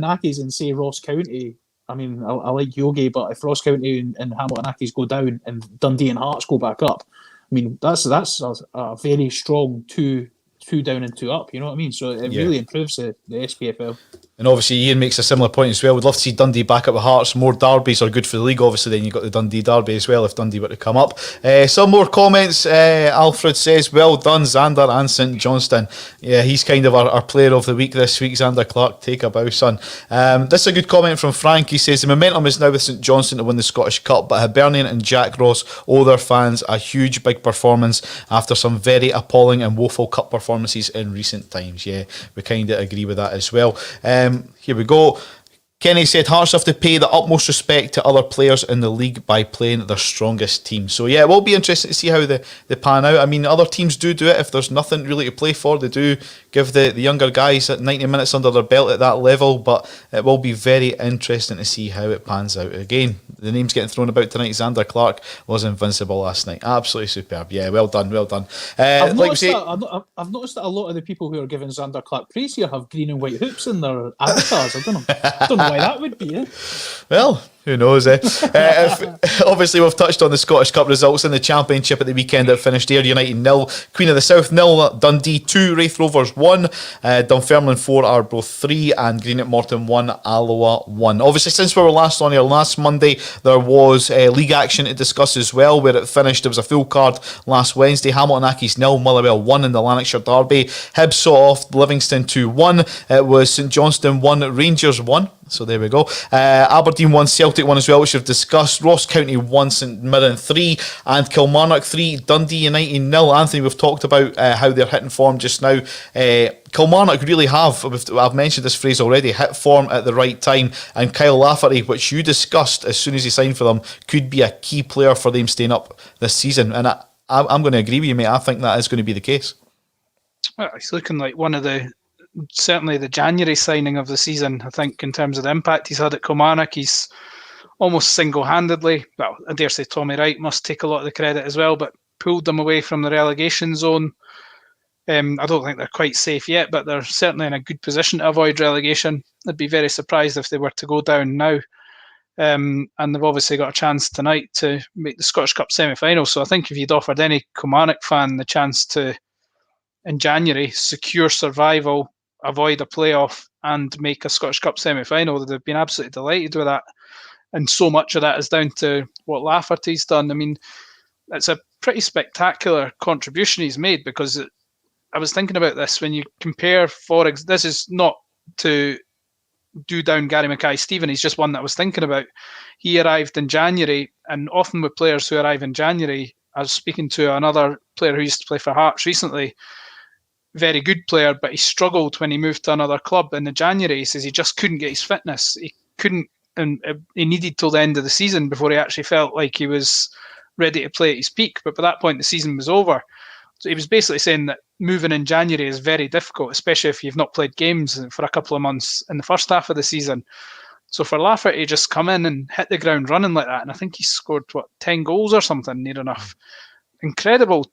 Accies and, say, Ross County, I mean, I like Yogi, but if Ross County and Hamilton Accies go down and Dundee and Hearts go back up, I mean, that's a very strong two down and two up, you know what I mean? So it really improves the SPFL. And obviously Ian makes a similar point as well. We'd love to see Dundee back up with Hearts. More derbies are good for the league. Obviously then you've got the Dundee derby as well if Dundee were to come up. Some more comments. Alfred says, well done Xander and St Johnstone. Yeah, he's kind of our player of the week this week. Xander Clark, take a bow, son. This is a good comment from Frank. He says the momentum is now with St Johnstone to win the Scottish Cup, but Hibernian and Jack Ross owe their fans a huge big performance after some very appalling and woeful cup performances in recent times. Yeah, we kind of agree with that as well. Here we go. Kenny said Hearts have to pay the utmost respect to other players in the league by playing their strongest team. So yeah, it will be interesting to see how they pan out. I mean, other teams do it if there's nothing really to play for. They do give the younger guys at 90 minutes under their belt at that level, but it will be very interesting to see how it pans out. Again, the names getting thrown about tonight. Xander Clark was invincible last night. Absolutely superb. Yeah, well done. I've noticed that a lot of the people who are giving Xander Clark praise here have green and white hoops in their avatars. I don't know why that would be. Well, who knows, eh? Obviously, we've touched on the Scottish Cup results in the Championship at the weekend. It finished Ayr United 0, Queen of the South 0, Dundee 2, Wraith Rovers 1, Dunfermline 4, Arbroath 3, and Greenock Morton 1, Alloa 1. Obviously, since we were last on here last Monday, there was league action to discuss as well, where it finished. There was a full card last Wednesday. Hamilton Accies 0, Motherwell 1 in the Lanarkshire Derby. Hibs saw off Livingston 2-1. It was St Johnstone 1, Rangers 1. So there we go. Aberdeen 1, Celtic 1 as well, which we've discussed. Ross County 1, St Mirren 3, and Kilmarnock 3, Dundee United 0. Anthony, we've talked about how they're hitting form just now. Kilmarnock really have, I've mentioned this phrase already, hit form at the right time, and Kyle Lafferty, which you discussed as soon as he signed for them, could be a key player for them staying up this season. And I'm going to agree with you, mate. I think that is going to be the case. Well, he's looking like one of certainly the January signing of the season. I think in terms of the impact he's had at Kilmarnock, he's almost single-handedly, well, I dare say Tommy Wright must take a lot of the credit as well, but pulled them away from the relegation zone. I don't think they're quite safe yet, but they're certainly in a good position to avoid relegation. I'd be very surprised if they were to go down now. And they've obviously got a chance tonight to make the Scottish Cup semi-final. So I think if you'd offered any Kilmarnock fan the chance to, in January, secure survival, avoid a playoff and make a Scottish Cup semi-final, they've been absolutely delighted with that. And so much of that is down to what Lafferty's done. I mean, it's a pretty spectacular contribution he's made, because I was thinking about this when you compare, this is not to do down Gary Mackay-Stephen, he's just one that I was thinking about. He arrived in January, and often with players who arrive in January, I was speaking to another player who used to play for Hearts recently, very good player, but he struggled when he moved to another club in the January. He says he just couldn't get his fitness. He couldn't, and he needed till the end of the season before he actually felt like he was ready to play at his peak. But by that point, the season was over. So he was basically saying that moving in January is very difficult, especially if you've not played games for a couple of months in the first half of the season. So for Lafferty to just come in and hit the ground running like that, and I think he scored 10 goals or something near enough. Incredible,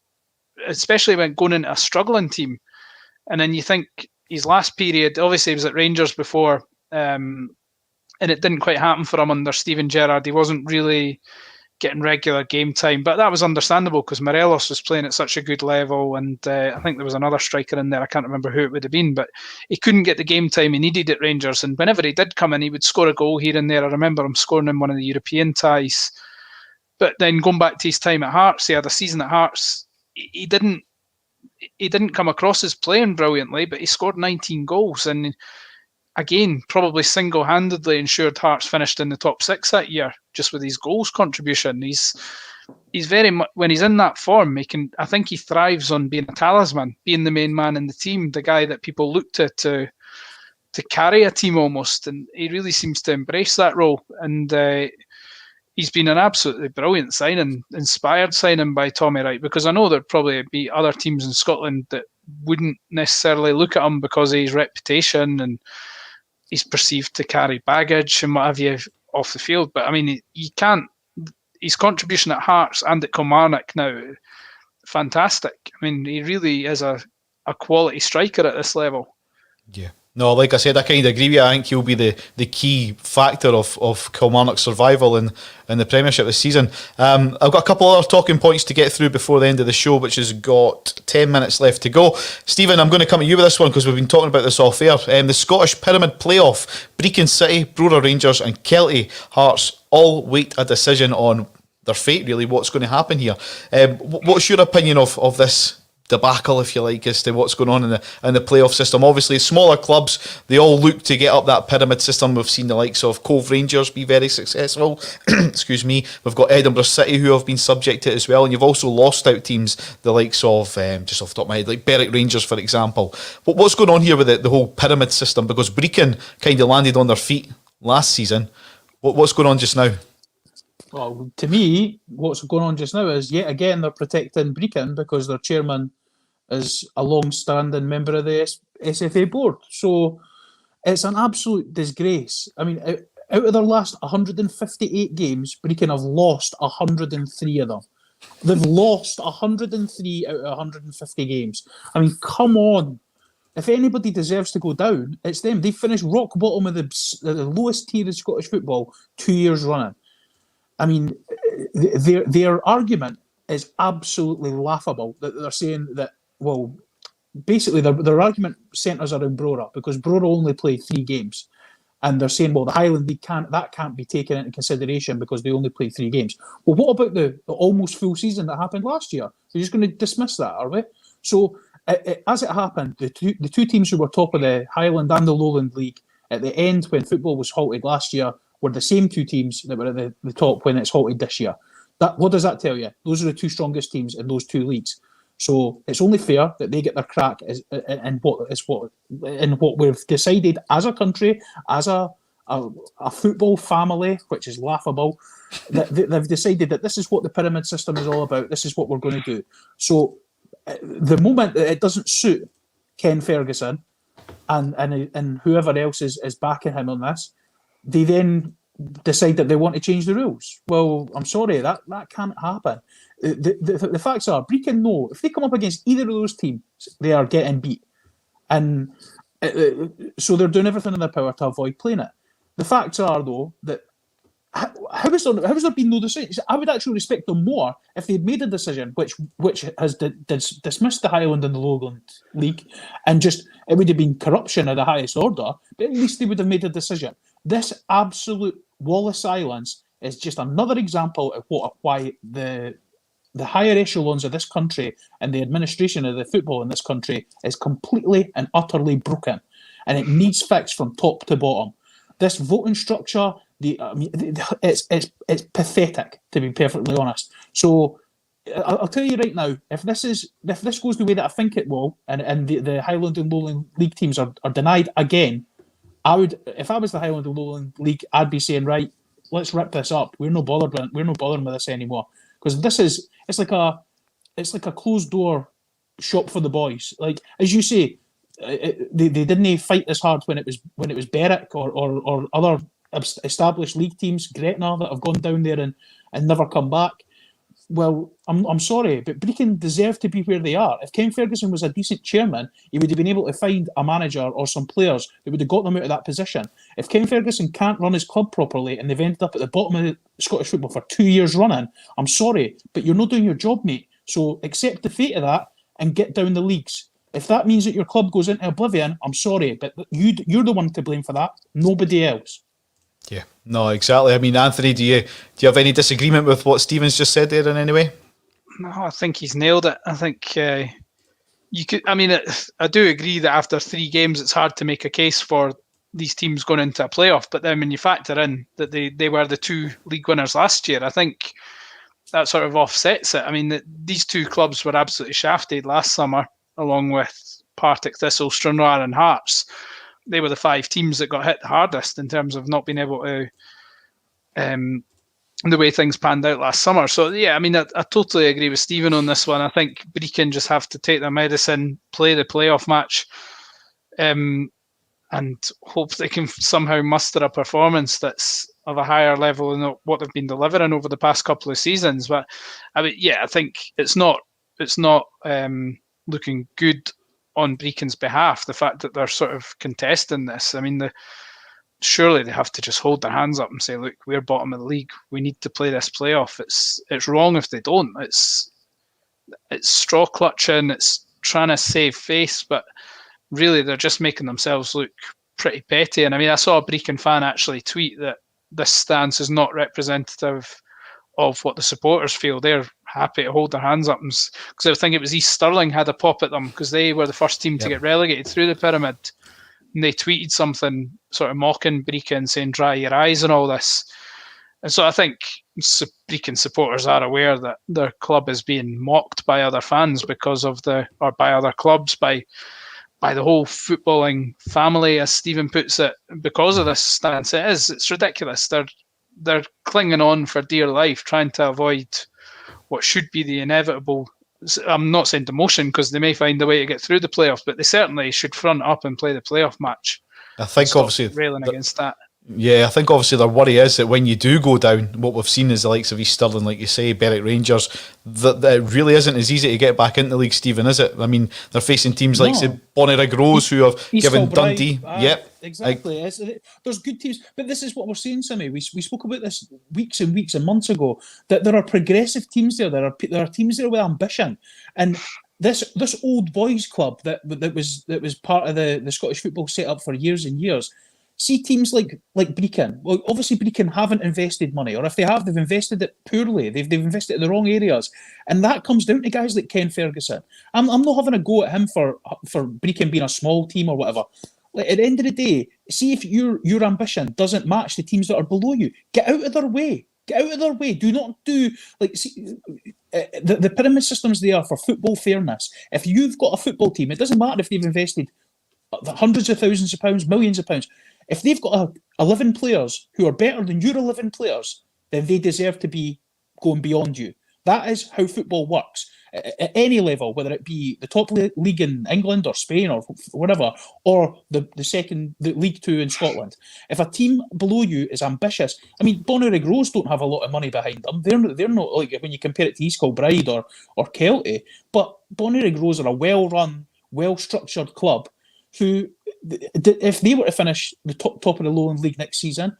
especially when going into a struggling team. And then you think his last period, obviously he was at Rangers before, and it didn't quite happen for him under Steven Gerrard. He wasn't really getting regular game time, but that was understandable because Morelos was playing at such a good level, and I think there was another striker in there, I can't remember who it would have been, but he couldn't get the game time he needed at Rangers, and whenever he did come in, he would score a goal here and there. I remember him scoring in one of the European ties. But then going back to his time at Hearts, he had a season at Hearts, he didn't come across as playing brilliantly, but he scored 19 goals, and again, probably single-handedly ensured Hearts finished in the top 6 that year, just with his goals contribution. He's very much, when he's in that form, I think he thrives on being a talisman, being the main man in the team, the guy that people look to carry a team almost, and he really seems to embrace that role. And he's been an absolutely brilliant signing, inspired signing by Tommy Wright, because I know there'd probably be other teams in Scotland that wouldn't necessarily look at him because of his reputation and he's perceived to carry baggage and what have you off the field. But I mean, you can't. His contribution at Hearts and at Kilmarnock now, fantastic. I mean, he really is a quality striker at this level. Yeah. No, like I said, I kind of agree with you. I think he'll be the key factor of Kilmarnock's survival in the Premiership this season. I've got a couple other talking points to get through before the end of the show, which has got 10 minutes left to go. Stephen, I'm going to come at you with this one because we've been talking about this off air. The Scottish Pyramid Playoff, Brecon City, Brora Rangers and Kelty Hearts all wait a decision on their fate, really, what's going to happen here. What's your opinion of this debacle, if you like, as to what's going on in the playoff system? Obviously, smaller clubs, they all look to get up that pyramid system. We've seen the likes of Cove Rangers be very successful. Excuse me. We've got Edinburgh City who have been subject to it as well, and you've also lost out teams, the likes of, just off the top of my head, like Berwick Rangers, for example. But what's going on here with the whole pyramid system? Because Brecon kind of landed on their feet last season. What's going on just now? Well, to me, what's going on just now is, yet again, they're protecting Brecon because their chairman is a long-standing member of the SFA board. So it's an absolute disgrace. I mean, out of their last 158 games, Brecon have lost 103 of them. They've lost 103 out of 150 games. I mean, come on. If anybody deserves to go down, it's them. They finished rock bottom of the lowest tier of Scottish football 2 years running. I mean, their argument is absolutely laughable. That they're saying that, well, basically their argument centres around Brora because Brora only played 3 games, and they're saying, well, the Highland League can't be taken into consideration because they only played 3 games. Well, what about the almost full season that happened last year? We're just going to dismiss that, are we? So as it happened, the two teams who were top of the Highland and the Lowland League at the end when football was halted last year were the same 2 teams that were at the top when it's halted this year. What does that tell you? Those are the 2 strongest teams in those 2 leagues. So it's only fair that they get their crack in what we've decided as a country, as a football family, which is laughable. That they've decided that this is what the pyramid system is all about. This is what we're going to do. So the moment that it doesn't suit Ken Ferguson and whoever else is backing him on this, they then decide that they want to change the rules. Well, I'm sorry, that can't happen. The facts are, Brecon know if they come up against either of those teams, they are getting beat. And so they're doing everything in their power to avoid playing it. The facts are, though, that how has there been no decision? I would actually respect them more if they'd made a decision which has dismissed the Highland and the Lowland League, and just it would have been corruption of the highest order, but at least they would have made a decision. This absolute wall of silence is just another example of why the higher echelons of this country and the administration of the football in this country is completely and utterly broken, and it needs fixed from top to bottom. This voting structure, it's pathetic, to be perfectly honest. So I'll tell you right now, if this goes the way that I think it will, and the Highland and Lowland League teams are denied again, if I was the Highland and Lowland League, I'd be saying, right, let's rip this up. We're no bothering with this anymore, because it's like a closed door shop for the boys. Like, as you say, they didn't fight this hard when it was Berwick or other established league teams, Gretna, that have gone down there and never come back. Well, I'm sorry, but Brecon deserve to be where they are. If Ken Ferguson was a decent chairman, he would have been able to find a manager or some players that would have got them out of that position. If Ken Ferguson can't run his club properly and they've ended up at the bottom of Scottish football for 2 years running, I'm sorry, but you're not doing your job, mate. So accept the fate of that and get down the leagues. If that means that your club goes into oblivion, I'm sorry, but you're the one to blame for that, nobody else. Yeah, no, exactly. I mean, Anthony, do you have any disagreement with what Stephen's just said there in any way? No, I think he's nailed it. I think you could. I mean, I do agree that after 3 games, it's hard to make a case for these teams going into a playoff. But then when you factor in that they were the 2 league winners last year, I think that sort of offsets it. I mean, these 2 clubs were absolutely shafted last summer, along with Partick Thistle, Stranraer and Hearts. They were the 5 teams that got hit the hardest in terms of not being able to, the way things panned out last summer. So, yeah, I mean, I totally agree with Stephen on this one. I think Brecon just have to take their medicine, play the playoff match, and hope they can somehow muster a performance that's of a higher level than what they've been delivering over the past couple of seasons. But, I mean, yeah, I think it's not looking good on Brecon's behalf, the fact that they're sort of contesting this. I mean, surely they have to just hold their hands up and say, look, we're bottom of the league. We need to play this playoff. It's wrong if they don't. It's straw clutching. It's trying to save face, but really they're just making themselves look pretty petty. And I mean, I saw a Brecon fan actually tweet that this stance is not representative of what the supporters feel. They're happy to hold their hands up, because I think it was East Stirling had a pop at them because they were the first team to get relegated through the pyramid, and they tweeted something sort of mocking Brecon, saying dry your eyes and all this. And so I think Brecon supporters are aware that their club is being mocked by other fans or by other clubs, by the whole footballing family, as Stephen puts it, because of this stance. It's ridiculous. They're clinging on for dear life, trying to avoid what should be the inevitable. I'm not saying demotion, because they may find a way to get through the playoffs, but they certainly should front up and play the playoff match. I think obviously railing against that. Yeah, I think obviously their worry is that when you do go down, what we've seen is the likes of East Stirling, like you say, Berwick Rangers, that it really isn't as easy to get back into the league, Stephen, is it? I mean, they're facing teams like, say, Bonnyrigg Rose, who have East given Kilbride, Dundee. Yep. Exactly. There's good teams. But this is what we're saying, Simmy. We spoke about this weeks and weeks and months ago, that there are progressive teams there. There are teams there with ambition. And this old boys club that was part of the Scottish football setup for years and years. See teams like Brecon. Well, obviously Brecon haven't invested money, or if they have, they've invested it poorly. They've invested in the wrong areas, and that comes down to guys like Ken Ferguson. I'm not having a go at him for Brecon being a small team or whatever. Like, at the end of the day, see if your ambition doesn't match the teams that are below you. Get out of their way. Get out of their way. Do not do the pyramid system's there for football fairness. If you've got a football team, it doesn't matter if they've invested hundreds of thousands of pounds, millions of pounds. If they've got 11 players who are better than your 11 players, then they deserve to be going beyond you. That is how football works. At any level, whether it be the top league in England or Spain or whatever, or the League Two in Scotland. If a team below you is ambitious, I mean, Bonnyrigg Rose don't have a lot of money behind them. They're not like, when you compare it to East Kilbride or Kelty, but Bonnyrigg Rose are a well-run, well-structured club who, if they were to finish the top of the Lowland League next season,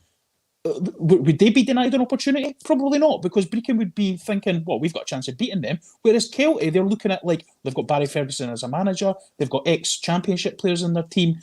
would they be denied an opportunity? Probably not, because Brecon would be thinking, well, we've got a chance of beating them. Whereas Kelty, they're looking at, like, they've got Barry Ferguson as a manager, they've got ex-championship players in their team,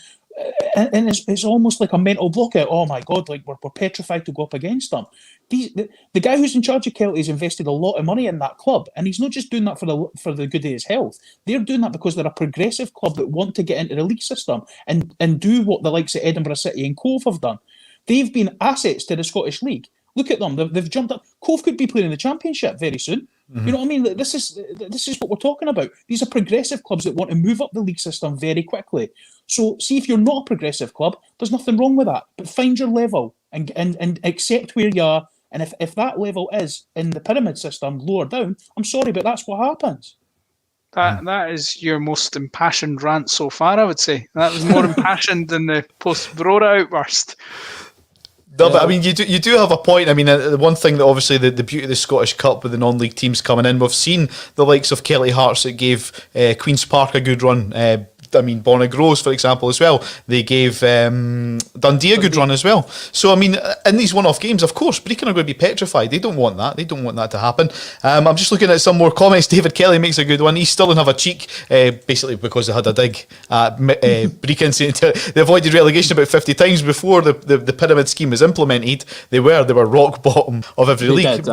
and it's almost like a mental block out. Oh my God, like we're petrified to go up against them. The guy who's in charge of Kelty has invested a lot of money in that club, and he's not just doing that for the good of his health. They're doing that because they're a progressive club that want to get into the league system and do what the likes of Edinburgh City and Cove have done. They've been assets to the Scottish League. Look at them; they've jumped up. Cove could be playing in the Championship very soon. Mm-hmm. You know what I mean? This is what we're talking about. These are progressive clubs that want to move up the league system very quickly. So, see, if you're not a progressive club, there's nothing wrong with that. But find your level and accept where you are. And if that level is in the pyramid system lower down, I'm sorry, but that's what happens. That is your most impassioned rant so far, I would say. That was more impassioned than the post-Brora outburst. No, but I mean, you do have a point. I mean, the one thing that obviously the beauty of the Scottish Cup with the non-league teams coming in, we've seen the likes of Kelly Hearts that gave Queen's Park a good run. I mean, Bonnegroes, for example, as well. They gave Dundee a good run as well. So, I mean, in these one-off games, of course, Brecon are going to be petrified. They don't want that. They don't want that to happen. I'm just looking at some more comments. David Kelly makes a good one. He still didn't have a cheek, basically because they had a dig at Brecon, saying they avoided relegation about 50 times before the pyramid scheme was implemented. They were rock bottom of every league.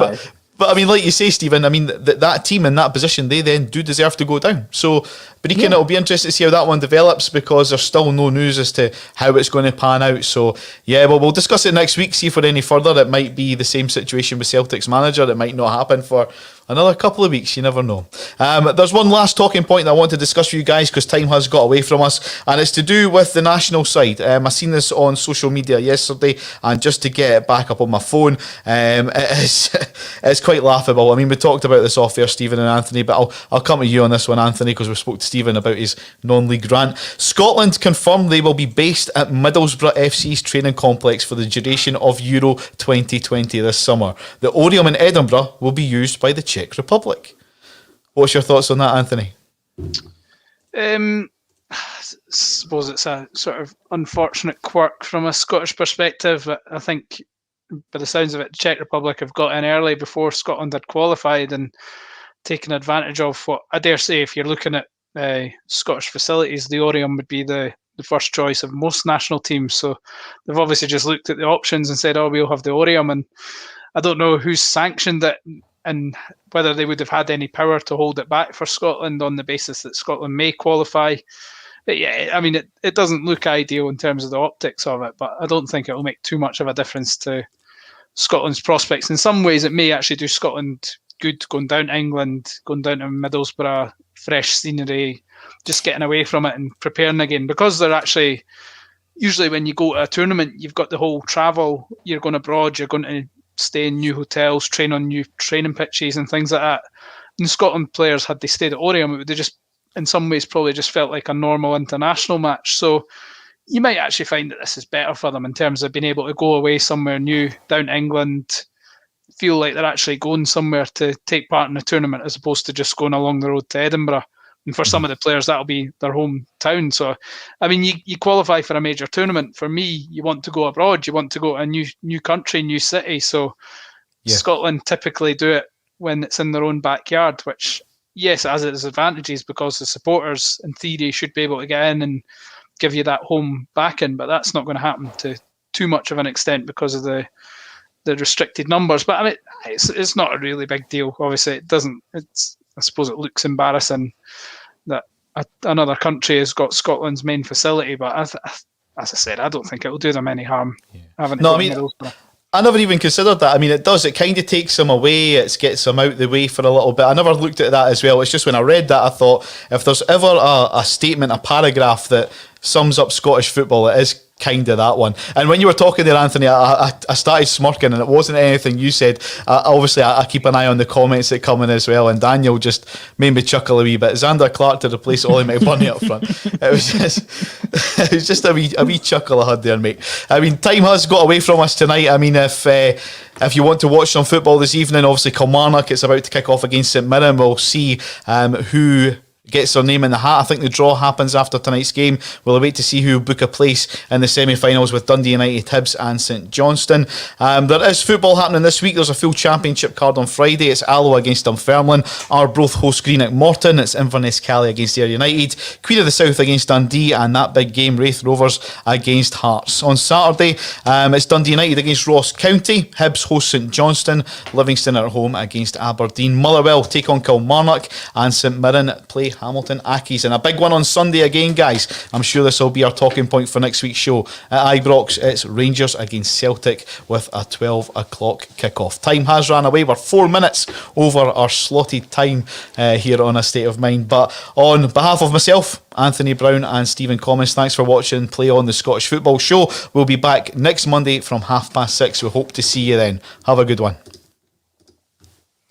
But I mean, like you say, Stephen, I mean, that team in that position, they then do deserve to go down. So, Brecon, it'll be interesting to see how that one develops, because there's still no news as to how it's going to pan out. So, yeah, well, we'll discuss it next week, see if we're any further. It might be the same situation with Celtic's manager. It might not happen for another couple of weeks. You never know. There's one last talking point that I want to discuss with you guys, because time has got away from us, and it's to do with the national side. I seen this on social media yesterday, and just to get it back up on my phone, it's quite laughable. I mean, we talked about this off air, Stephen and Anthony, but I'll come to you on this one, Anthony, because we spoke to Stephen about his non-league rant. Scotland confirmed they will be based at Middlesbrough FC's training complex for the duration of Euro 2020 this summer. The Orium in Edinburgh will be used by the Czech Republic. What's your thoughts on that, Anthony? I suppose it's a sort of unfortunate quirk from a Scottish perspective. I think, by the sounds of it, the Czech Republic have got in early before Scotland had qualified and taken advantage of what I dare say, if you're looking at Scottish facilities, the Orium would be the first choice of most national teams. So they've obviously just looked at the options and said, oh, we'll have the Orium. And I don't know who's sanctioned it and whether they would have had any power to hold it back for Scotland on the basis that Scotland may qualify. But yeah, I mean, it doesn't look ideal in terms of the optics of it, but I don't think it will make too much of a difference to Scotland's prospects. In some ways, it may actually do Scotland good, going down to England, going down to Middlesbrough, fresh scenery, just getting away from it and preparing again. Because they're actually, usually when you go to a tournament, you've got the whole travel, you're going abroad, you're going to stay in new hotels, train on new training pitches and things like that. And Scotland players, had they stayed at Orium, it would have just, in some ways, probably just felt like a normal international match. So you might actually find that this is better for them in terms of being able to go away somewhere new, down to England, feel like they're actually going somewhere to take part in a tournament as opposed to just going along the road to Edinburgh. And for some of the players, that'll be their hometown. So, I mean, you qualify for a major tournament. For me, you want to go abroad. You want to go to a new country, new city. So Scotland typically do it when it's in their own backyard, which, yes, it has its advantages because the supporters, in theory, should be able to get in and give you that home backing. But that's not going to happen to too much of an extent because of the restricted numbers. But I mean, it's not a really big deal. Obviously, it doesn't. I suppose it looks embarrassing that another country has got Scotland's main facility, but as I said, I don't think it will do them any harm. I never even considered that. I mean, it does. It kind of takes them away. It gets them out the way for a little bit. I never looked at that as well. It's just when I read that, I thought, if there's ever a statement, a paragraph that sums up Scottish football, it is kind of that one. And when you were talking there, Anthony, I started smirking, and it wasn't anything you said. Obviously, I keep an eye on the comments that come in as well, and Daniel just made me chuckle a wee bit. Xander Clark to replace Ollie McBurney up front. It was just a wee chuckle I had there, mate. I mean, time has got away from us tonight. I mean, if you want to watch some football this evening, obviously Kilmarnock, it's about to kick off against St Mirren. We'll see who gets their name in the hat. I think the draw happens after tonight's game. We'll wait to see who book a place in the semi-finals with Dundee United, Hibs and St Johnstone. There is football happening this week. There's a full championship card on Friday. It's Alloa against Dunfermline. Arbroath host Greenock Morton. It's Inverness Cali against Ayr United. Queen of the South against Dundee, and that big game, Wraith Rovers against Hearts. On Saturday, it's Dundee United against Ross County. Hibs host St Johnstone. Livingston at home against Aberdeen. Motherwell take on Kilmarnock, and St Mirren play Hamilton Accies. And a big one on Sunday again, guys. I'm sure this will be our talking point for next week's show. At Ibrox, it's Rangers against Celtic with a 12 o'clock kickoff. Time has ran away. We're 4 minutes over our slotted time here on A State of Mind. But on behalf of myself, Anthony Brown and Stephen Commons, thanks for watching Play On, the Scottish Football Show. We'll be back next Monday from 6:30. We hope to see you then. Have a good one.